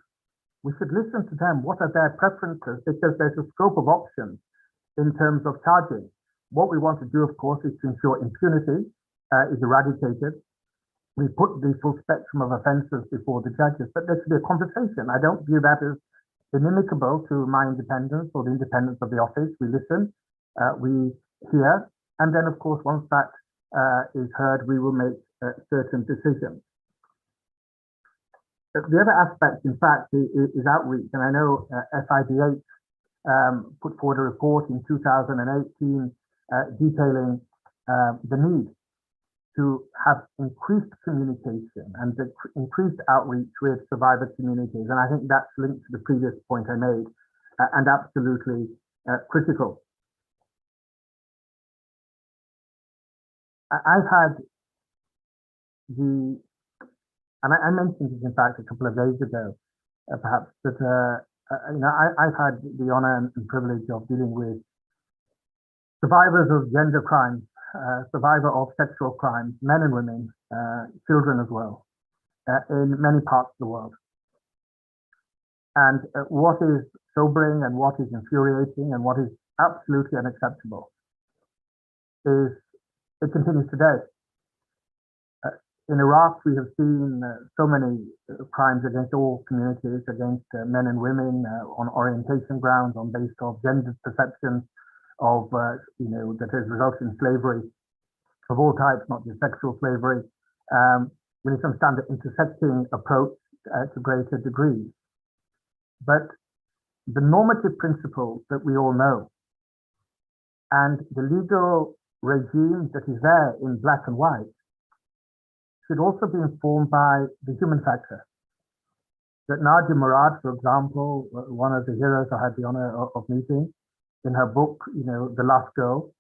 We should listen to them. What are their preferences? Because there's a scope of options in terms of charging. What we want to do, of course, is to ensure impunity is eradicated. We put the full spectrum of offences before the judges, but there should be a conversation. I don't view that as inimical to my independence or the independence of the office. We listen, we hear, and then, of course, once that is heard, we will make certain decisions. The other aspect, in fact, is outreach. And I know FIDH put forward a report in 2018 detailing the need to have increased communication and increased outreach with survivor communities. And I think that's linked to the previous point I made and absolutely critical. I've had and I mentioned this in fact a couple of days ago, perhaps, that I've had the honor and privilege of dealing with survivors of gender crimes, survivor of sexual crimes, men and women, children as well, in many parts of the world. And what is sobering and what is infuriating and what is absolutely unacceptable is it continues today. In Iraq, we have seen so many crimes against all communities, against men and women on orientation grounds, on based of gender perceptions of, that has resulted in slavery of all types, not just sexual slavery. We need to understand the intersecting approach to greater degrees. But the normative principles that we all know and the legal regime that is there in black and white should also be informed by the human factor. That Nadia Murad, for example, one of the heroes I had the honor of meeting, in her book, The Last Girl,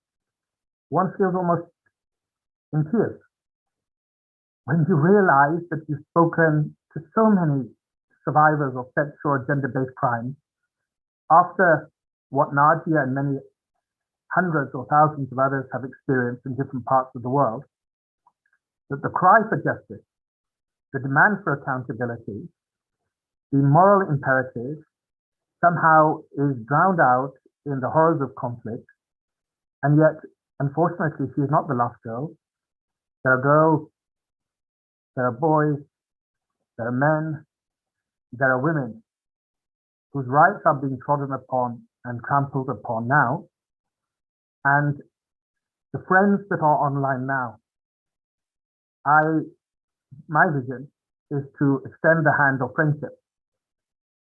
one feels almost in tears when you realize that you've spoken to so many survivors of sexual or gender-based crimes after what Nadia and many hundreds or thousands of others have experienced in different parts of the world, that the cry for justice, the demand for accountability, the moral imperative somehow is drowned out in the horrors of conflict. And yet, unfortunately, she is not the last girl. There are girls, there are boys, there are men, there are women whose rights are being trodden upon and trampled upon now. And the friends that are online now, my vision is to extend the hand of friendship,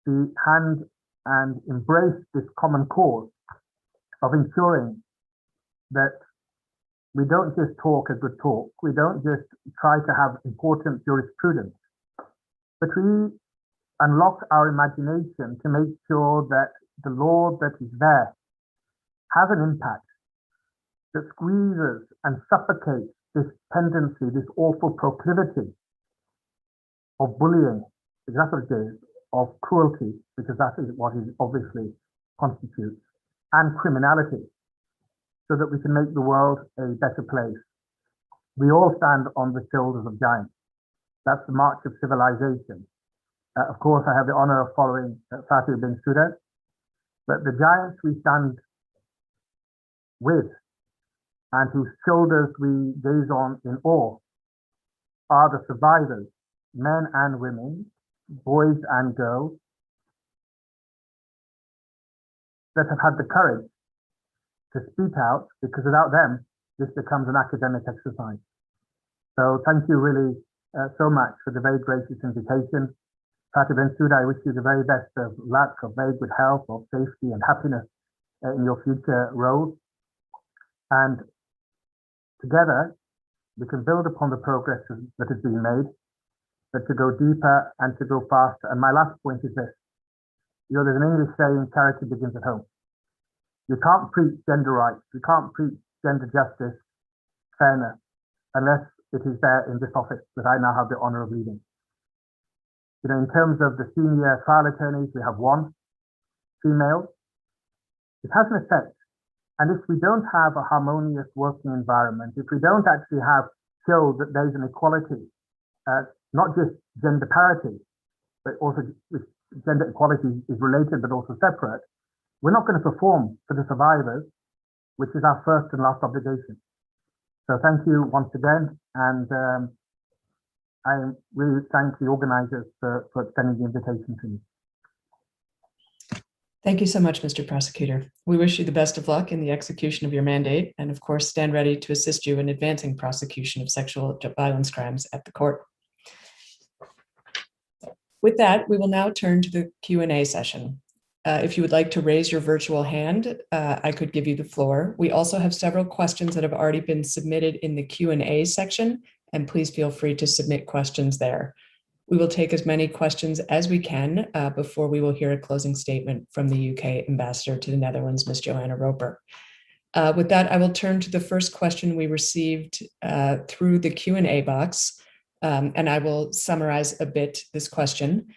the hand and embrace this common cause of ensuring that we don't just talk a good talk, we don't just try to have important jurisprudence, but we unlock our imagination to make sure that the law that is there has an impact that squeezes and suffocates this tendency, this awful proclivity of bullying, because that's what it is, of cruelty, because that is what it obviously constitutes, and criminality, so that we can make the world a better place. We all stand on the shoulders of giants. That's the march of civilization. Of course, I have the honor of following Fatou Bensouda, but the giants we stand with and whose shoulders we gaze on in awe are the survivors, men and women, boys and girls, that have had the courage to speak out, because without them, this becomes an academic exercise. So thank you really so much for the very gracious invitation. Fatou Bensouda, I wish you the very best of luck, of very good health, of safety and happiness in your future roles. And together, we can build upon the progress that has been made, but to go deeper and to go faster. And my last point is this. There's an English saying, character begins at home. You can't preach gender rights, you can't preach gender justice, fairness, unless it is there in this office that I now have the honor of leading. In terms of the senior trial attorneys, we have one female. It has an effect. And if we don't have a harmonious working environment, if we don't actually show that there's an equality, not just gender parity, but also gender equality is related but also separate, we're not going to perform for the survivors, which is our first and last obligation. So thank you once again, and I really thank the organizers for extending the invitation to me. Thank you so much, Mr. Prosecutor. We wish you the best of luck in the execution of your mandate, and of course, stand ready to assist you in advancing prosecution of sexual violence crimes at the court. With that, we will now turn to the Q&A session. If you would like to raise your virtual hand, I could give you the floor. We also have several questions that have already been submitted in the Q&A section, and please feel free to submit questions there. We will take as many questions as we can before we will hear a closing statement from the UK Ambassador to the Netherlands, Ms. Joanna Roper. With that, I will turn to the first question we received through the Q&A box, and I will summarize a bit this question.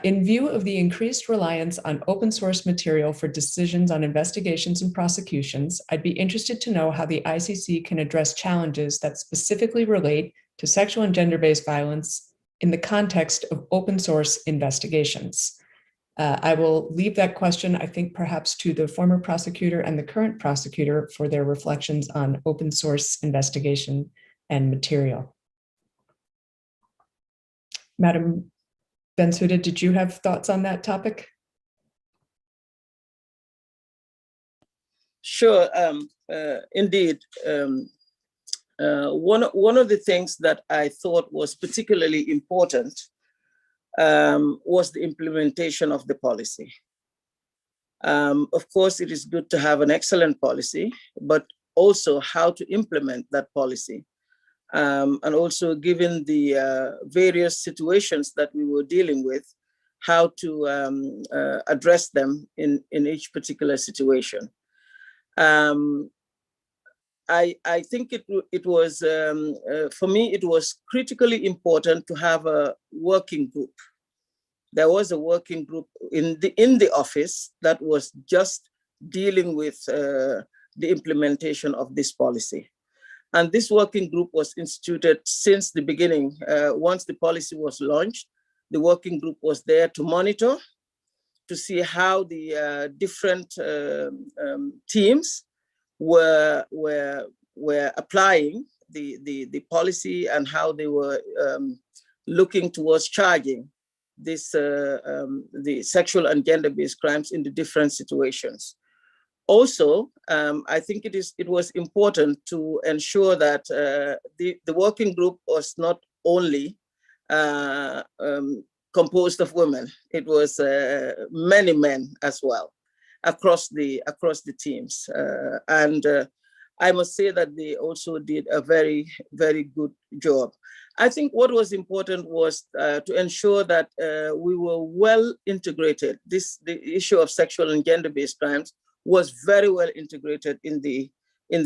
In view of the increased reliance on open source material for decisions on investigations and prosecutions, I'd be interested to know how the ICC can address challenges that specifically relate to sexual and gender-based violence in the context of open source investigations. I will leave that question, I think, perhaps to the former prosecutor and the current prosecutor for their reflections on open source investigation and material. Madam Bensouda, did you have thoughts on that topic? Sure, indeed. One of the things that I thought was particularly important was the implementation of the policy. Of course, it is good to have an excellent policy, but also how to implement that policy. And also given the various situations that we were dealing with, how to address them in each particular situation. I think it was, for me, it was critically important to have a working group. There was a working group in the office that was just dealing with the implementation of this policy. And this working group was instituted since the beginning. Once the policy was launched, the working group was there to monitor, to see how the different teams were applying the policy and how they were looking towards charging this the sexual and gender-based crimes in the different situations. Also, I think it was important to ensure that the working group was not only composed of women; it was many men as well across the teams. I must say that they also did a very, very good job. I think what was important was to ensure that we were well integrated. The issue of sexual and gender-based crimes was very well integrated in the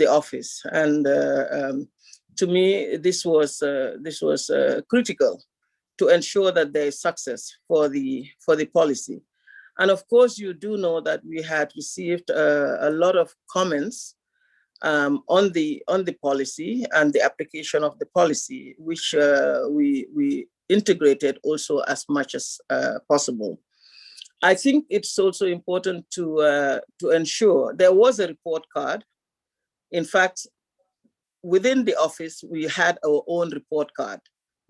office, and to me, this was critical to ensure that there is success for the policy. And of course, you do know that we had received a lot of comments on the policy and the application of the policy, which we integrated also as much as possible. I think it's also important to ensure there was a report card. In fact, within the office, we had our own report card,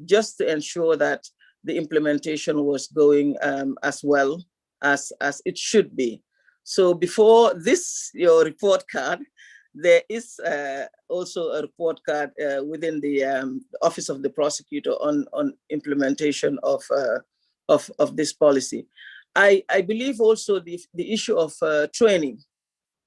just to ensure that the implementation was going as well as it should be. So before your report card, there is also a report card within the Office of the Prosecutor on implementation of this policy. I believe also the issue of training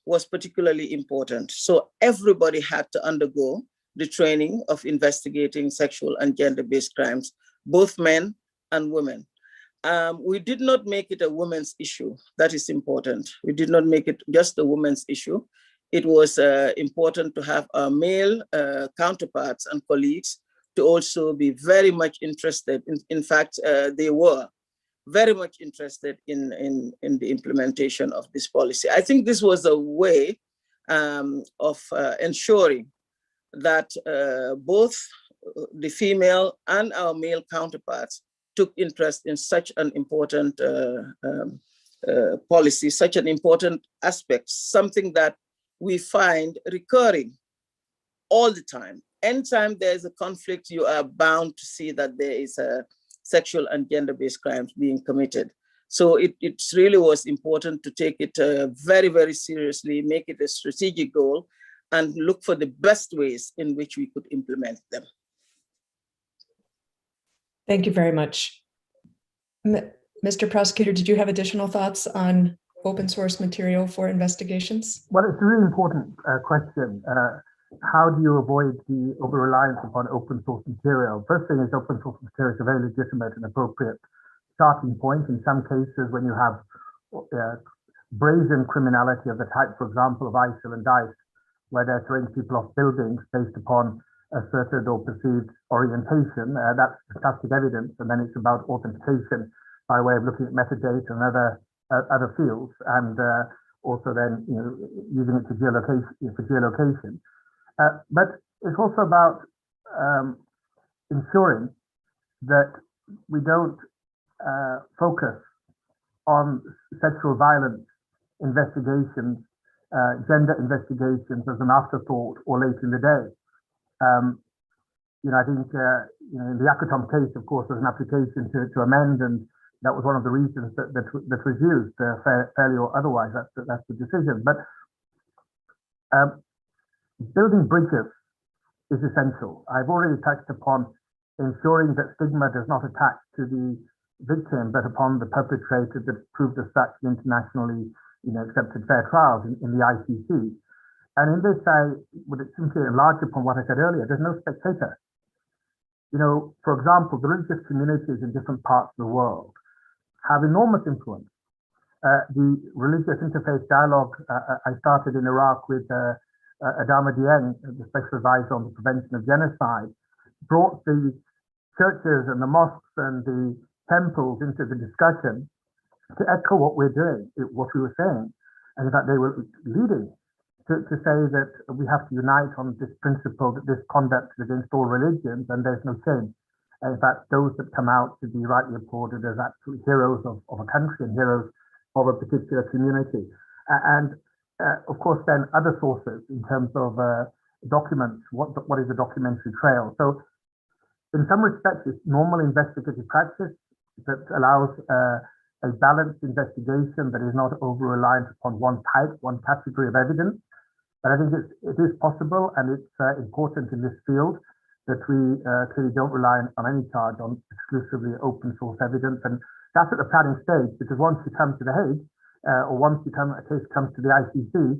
was particularly important. So everybody had to undergo the training of investigating sexual and gender-based crimes, both men and women. We did not make it a women's issue. That is important. We did not make it just a women's issue. It was important to have our male counterparts and colleagues to also be very much interested. In fact, they were very much interested in the implementation of this policy. I think this was a way of ensuring that both the female and our male counterparts took interest in such an important policy, such an important aspect, something that we find recurring all the time. Anytime there's a conflict, you are bound to see that there is a sexual and gender-based crimes being committed. So it really was important to take it very, very seriously, make it a strategic goal, and look for the best ways in which we could implement them. Thank you very much. Mr. Prosecutor, did you have additional thoughts on open source material for investigations? Well, it's a really important question. How do you avoid the over-reliance upon open source material? First thing is open source material is a very legitimate and appropriate starting point. In some cases, when you have brazen criminality of the type, for example, of ISIL and Daesh, where they're throwing people off buildings based upon asserted or perceived orientation, that's fantastic evidence. And then it's about authentication by way of looking at metadata and other fields, and also then using it to geolocation. But it's also about ensuring that we don't focus on sexual violence investigations, gender investigations as an afterthought or late in the day. I think in the Akatom case, of course, there's an application to amend, and that was one of the reasons that was used, fairly or otherwise. That's the decision. But building bridges is essential. I've already touched upon ensuring that stigma does not attach to the victim, but upon the perpetrator that proved as such in internationally accepted fair trials in the ICC. And in this, I would simply enlarge upon what I said earlier. There's no spectator. For example, the religious communities in different parts of the world have enormous influence. The religious interfaith dialogue I started in Iraq with Adama Dieng, the special advisor on the prevention of genocide, brought the churches and the mosques and the temples into the discussion to echo what we're doing, what we were saying. And in fact, they were leading to say that we have to unite on this principle that this conduct is against all religions and there's no shame. And in fact, those that come out to be rightly applauded as actually heroes of a country and heroes of a particular community. And of course, then other sources in terms of documents, what is a documentary trail? So in some respects, it's normal investigative practice that allows a balanced investigation that is not over-reliant upon one type, one category of evidence. But I think it is possible, and it's important in this field that we clearly don't rely on any charge on exclusively open source evidence. And that's at the planning stage, because once you come to The Hague, or once a case comes to the ICC,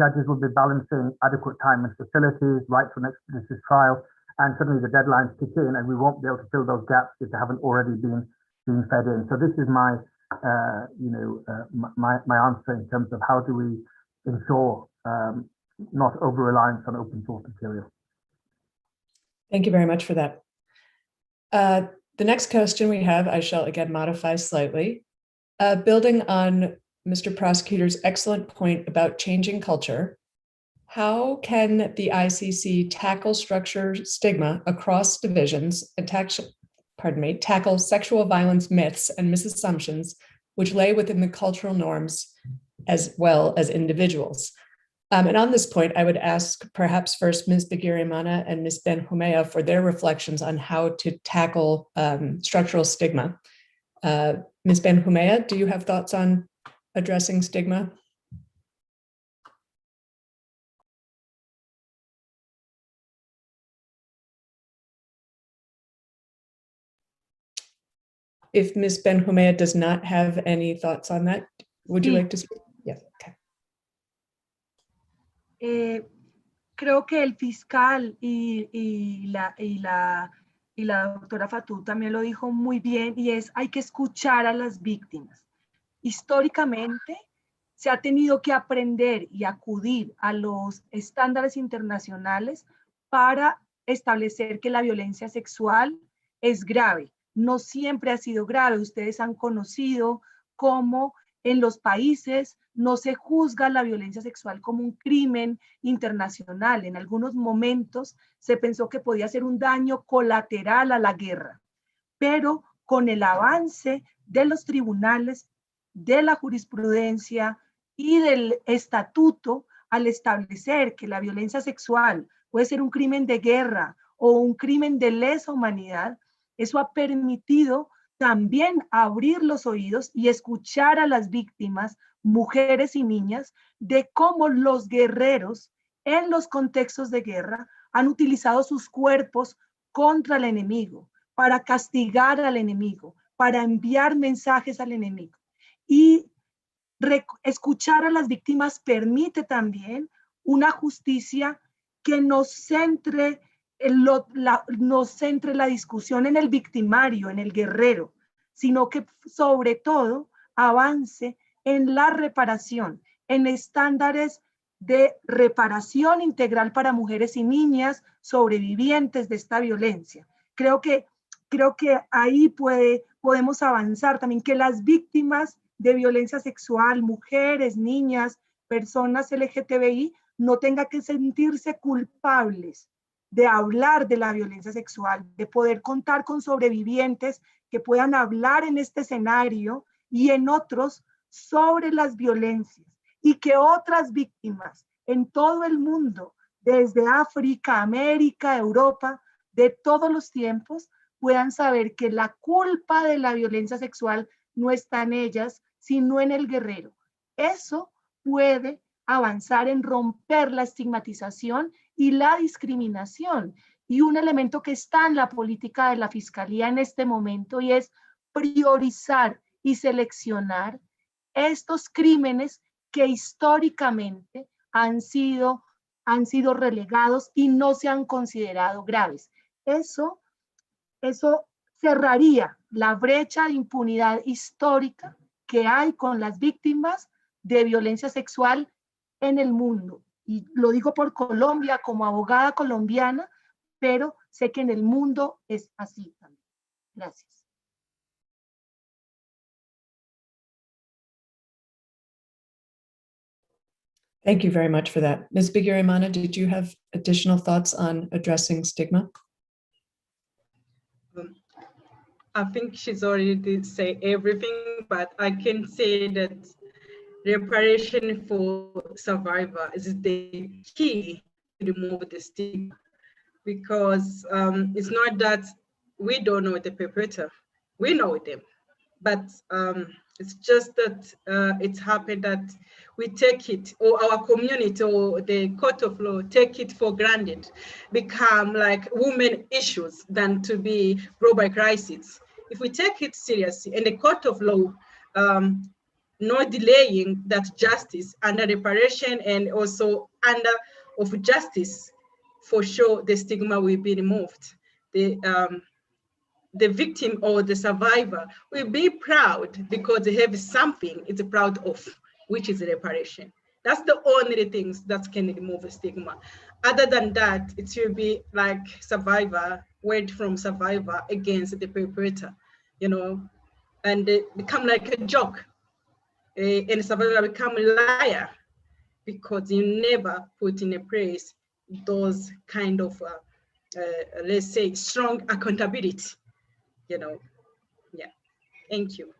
judges will be balancing adequate time and facilities, right to an expeditious trial, and suddenly the deadlines kick in, and we won't be able to fill those gaps if they haven't already been fed in. So this is my my answer in terms of how do we ensure not over-reliance on open source material. Thank you very much for that. The next question we have, I shall again modify slightly. Building on Mr. Prosecutor's excellent point about changing culture, how can the ICC tackle structure stigma across divisions and tackle sexual violence myths and misassumptions which lay within the cultural norms as well as individuals? And on this point, I would ask perhaps first Ms. Bigirimana and Ms. Benjumea for their reflections on how to tackle structural stigma. Ms. Benjumea, do you have thoughts on addressing stigma? If Ms. Benjumea does not have any thoughts on that, would you like to speak? Yes, okay. Creo que el fiscal y la doctora Fatou también lo dijo muy bien, y hay que escuchar a las víctimas. Históricamente se ha tenido que aprender y acudir a los estándares internacionales para establecer que la violencia sexual es grave. No siempre ha sido grave. Ustedes han conocido cómo en los países no se juzga la violencia sexual como un crimen internacional. En algunos momentos se pensó que podía ser un daño colateral a la guerra, pero con el avance de los tribunales, de la jurisprudencia y del estatuto, al establecer que la violencia sexual puede ser un crimen de guerra o un crimen de lesa humanidad, eso ha permitido también abrir los oídos y escuchar a las víctimas, mujeres y niñas, de cómo los guerreros en los contextos de guerra han utilizado sus cuerpos contra el enemigo, para castigar al enemigo, para enviar mensajes al enemigo. Y escuchar a las víctimas permite también una justicia que nos centre la discusión en el victimario, en el guerrero, sino que sobre todo avance en la reparación, en estándares de reparación integral para mujeres y niñas sobrevivientes de esta violencia. Creo que ahí podemos avanzar también, que las víctimas de violencia sexual, mujeres, niñas, personas LGTBI, no tengan que sentirse culpables de hablar de la violencia sexual, de poder contar con sobrevivientes que puedan hablar en este escenario y en otros sobre las violencias, y que otras víctimas en todo el mundo, desde África, América, Europa, de todos los tiempos, puedan saber que la culpa de la violencia sexual no está en ellas, sino en el guerrero. Eso puede avanzar en romper la estigmatización y la discriminación. Y un elemento que está en la política de la Fiscalía en este momento, y es priorizar y seleccionar estos crímenes que históricamente han sido relegados y no se han considerado graves. Eso cerraría la brecha de impunidad histórica que hay con las víctimas de violencia sexual en el mundo. Y lo digo por Colombia como abogada colombiana, pero sé que en el mundo es así también. Gracias. Thank you very much for that. Ms. Bigirimana, did you have additional thoughts on addressing stigma? I think she's already did say everything, but I can say that reparation for survivor is the key to remove the stigma, because it's not that we don't know the perpetrator, we know them, but it's just that it's happened that we take it, or our community or the court of law take it for granted, become like women issues than to be global crisis. If we take it seriously, in the court of law, no delaying that justice under reparation and also under of justice, for sure the stigma will be removed. The victim or the survivor will be proud because they have something it's proud of, which is reparation. That's the only things that can remove stigma. Other than that, it will be like survivor, word from survivor against the perpetrator, you know, and they become like a joke. And survivor become a liar because you never put in a place those kind of, let's say, strong accountability. You know, yeah, thank you.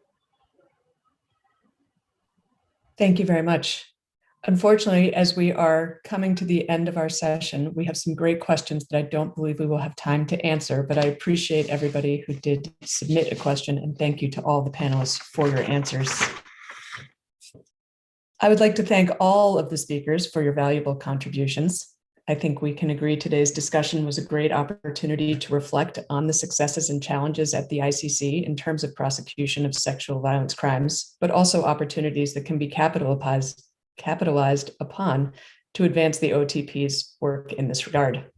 Thank you very much. Unfortunately, as we are coming to the end of our session, we have some great questions that I don't believe we will have time to answer, but I appreciate everybody who did submit a question, and thank you to all the panelists for your answers. I would like to thank all of the speakers for your valuable contributions. I think we can agree today's discussion was a great opportunity to reflect on the successes and challenges at the ICC in terms of prosecution of sexual violence crimes, but also opportunities that can be capitalized upon to advance the OTP's work in this regard.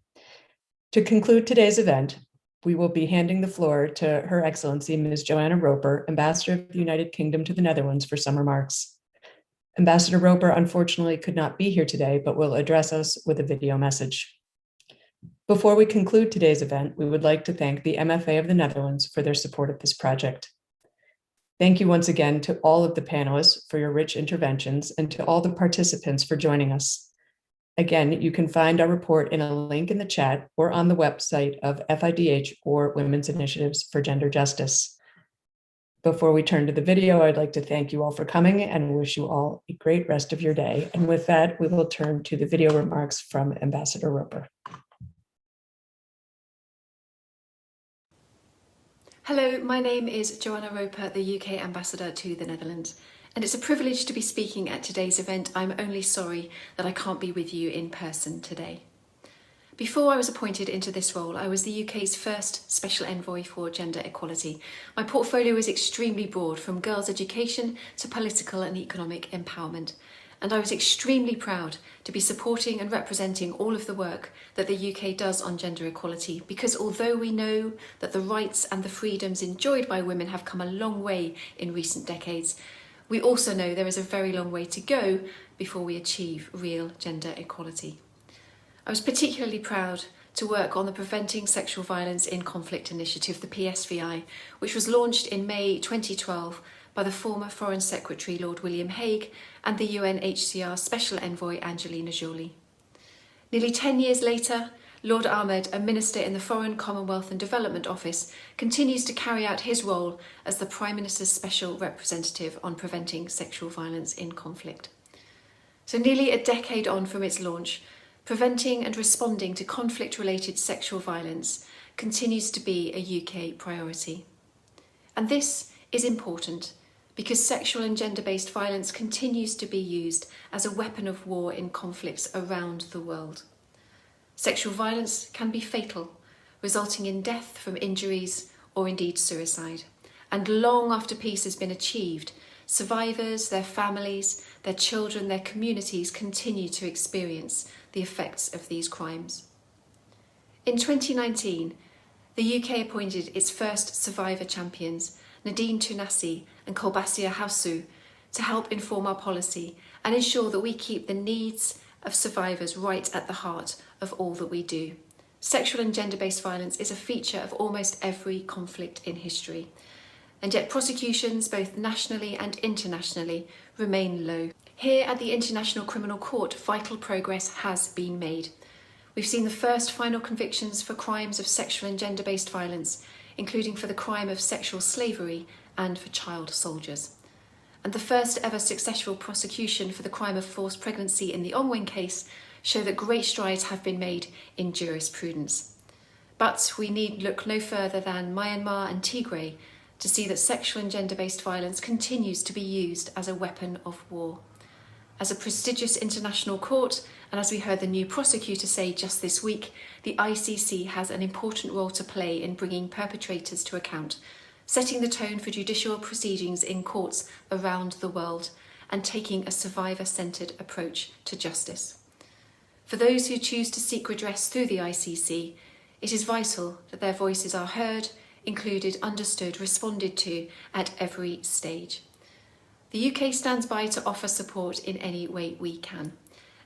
To conclude today's event, we will be handing the floor to Her Excellency Ms. Joanna Roper, Ambassador of the United Kingdom to the Netherlands, for some remarks. Ambassador Roper unfortunately could not be here today, but will address us with a video message. Before we conclude today's event, we would like to thank the MFA of the Netherlands for their support of this project. Thank you once again to all of the panelists for your rich interventions, and to all the participants for joining us. Again, you can find our report in a link in the chat or on the website of FIDH or Women's Initiatives for Gender Justice. Before we turn to the video, I'd like to thank you all for coming and wish you all a great rest of your day. And with that, we will turn to the video remarks from Ambassador Roper. Hello, my name is Joanna Roper, the UK Ambassador to the Netherlands, and it's a privilege to be speaking at today's event. I'm only sorry that I can't be with you in person today. Before I was appointed into this role, I was the UK's first Special Envoy for Gender Equality. My portfolio is extremely broad, from girls' education to political and economic empowerment. And I was extremely proud to be supporting and representing all of the work that the UK does on gender equality, because although we know that the rights and the freedoms enjoyed by women have come a long way in recent decades, we also know there is a very long way to go before we achieve real gender equality. I was particularly proud to work on the Preventing Sexual Violence in Conflict initiative, the PSVI, which was launched in May 2012 by the former Foreign Secretary Lord William Hague and the UNHCR Special Envoy Angelina Jolie. Nearly 10 years later, Lord Ahmed, a minister in the Foreign, Commonwealth and Development Office, continues to carry out his role as the Prime Minister's Special Representative on Preventing Sexual Violence in Conflict. So nearly a decade on from its launch, preventing and responding to conflict-related sexual violence continues to be a UK priority. And this is important because sexual and gender-based violence continues to be used as a weapon of war in conflicts around the world. Sexual violence can be fatal, resulting in death from injuries or indeed suicide. And long after peace has been achieved, survivors, their families, their children, their communities continue to experience the effects of these crimes. In 2019, the UK appointed its first survivor champions, Nadine Tunasi and Kolbasia Hausu, to help inform our policy and ensure that we keep the needs of survivors right at the heart of all that we do. Sexual and gender-based violence is a feature of almost every conflict in history, and yet prosecutions, both nationally and internationally, remain low. Here at the International Criminal Court, vital progress has been made. We've seen the first final convictions for crimes of sexual and gender-based violence, including for the crime of sexual slavery and for child soldiers. And the first ever successful prosecution for the crime of forced pregnancy in the Ongwen case show that great strides have been made in jurisprudence. But we need look no further than Myanmar and Tigray to see that sexual and gender-based violence continues to be used as a weapon of war. As a prestigious international court, and as we heard the new prosecutor say just this week, the ICC has an important role to play in bringing perpetrators to account, setting the tone for judicial proceedings in courts around the world, and taking a survivor-centred approach to justice. For those who choose to seek redress through the ICC, it is vital that their voices are heard, included, understood, responded to at every stage. The UK stands by to offer support in any way we can.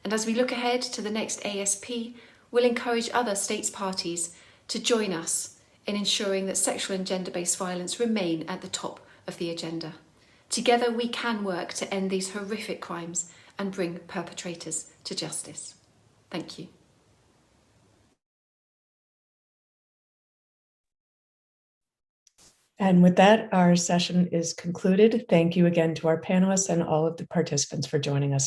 And as we look ahead to the next ASP, we'll encourage other states parties to join us in ensuring that sexual and gender-based violence remain at the top of the agenda. Together we can work to end these horrific crimes and bring perpetrators to justice. Thank you. And with that, our session is concluded. Thank you again to our panelists and all of the participants for joining us today.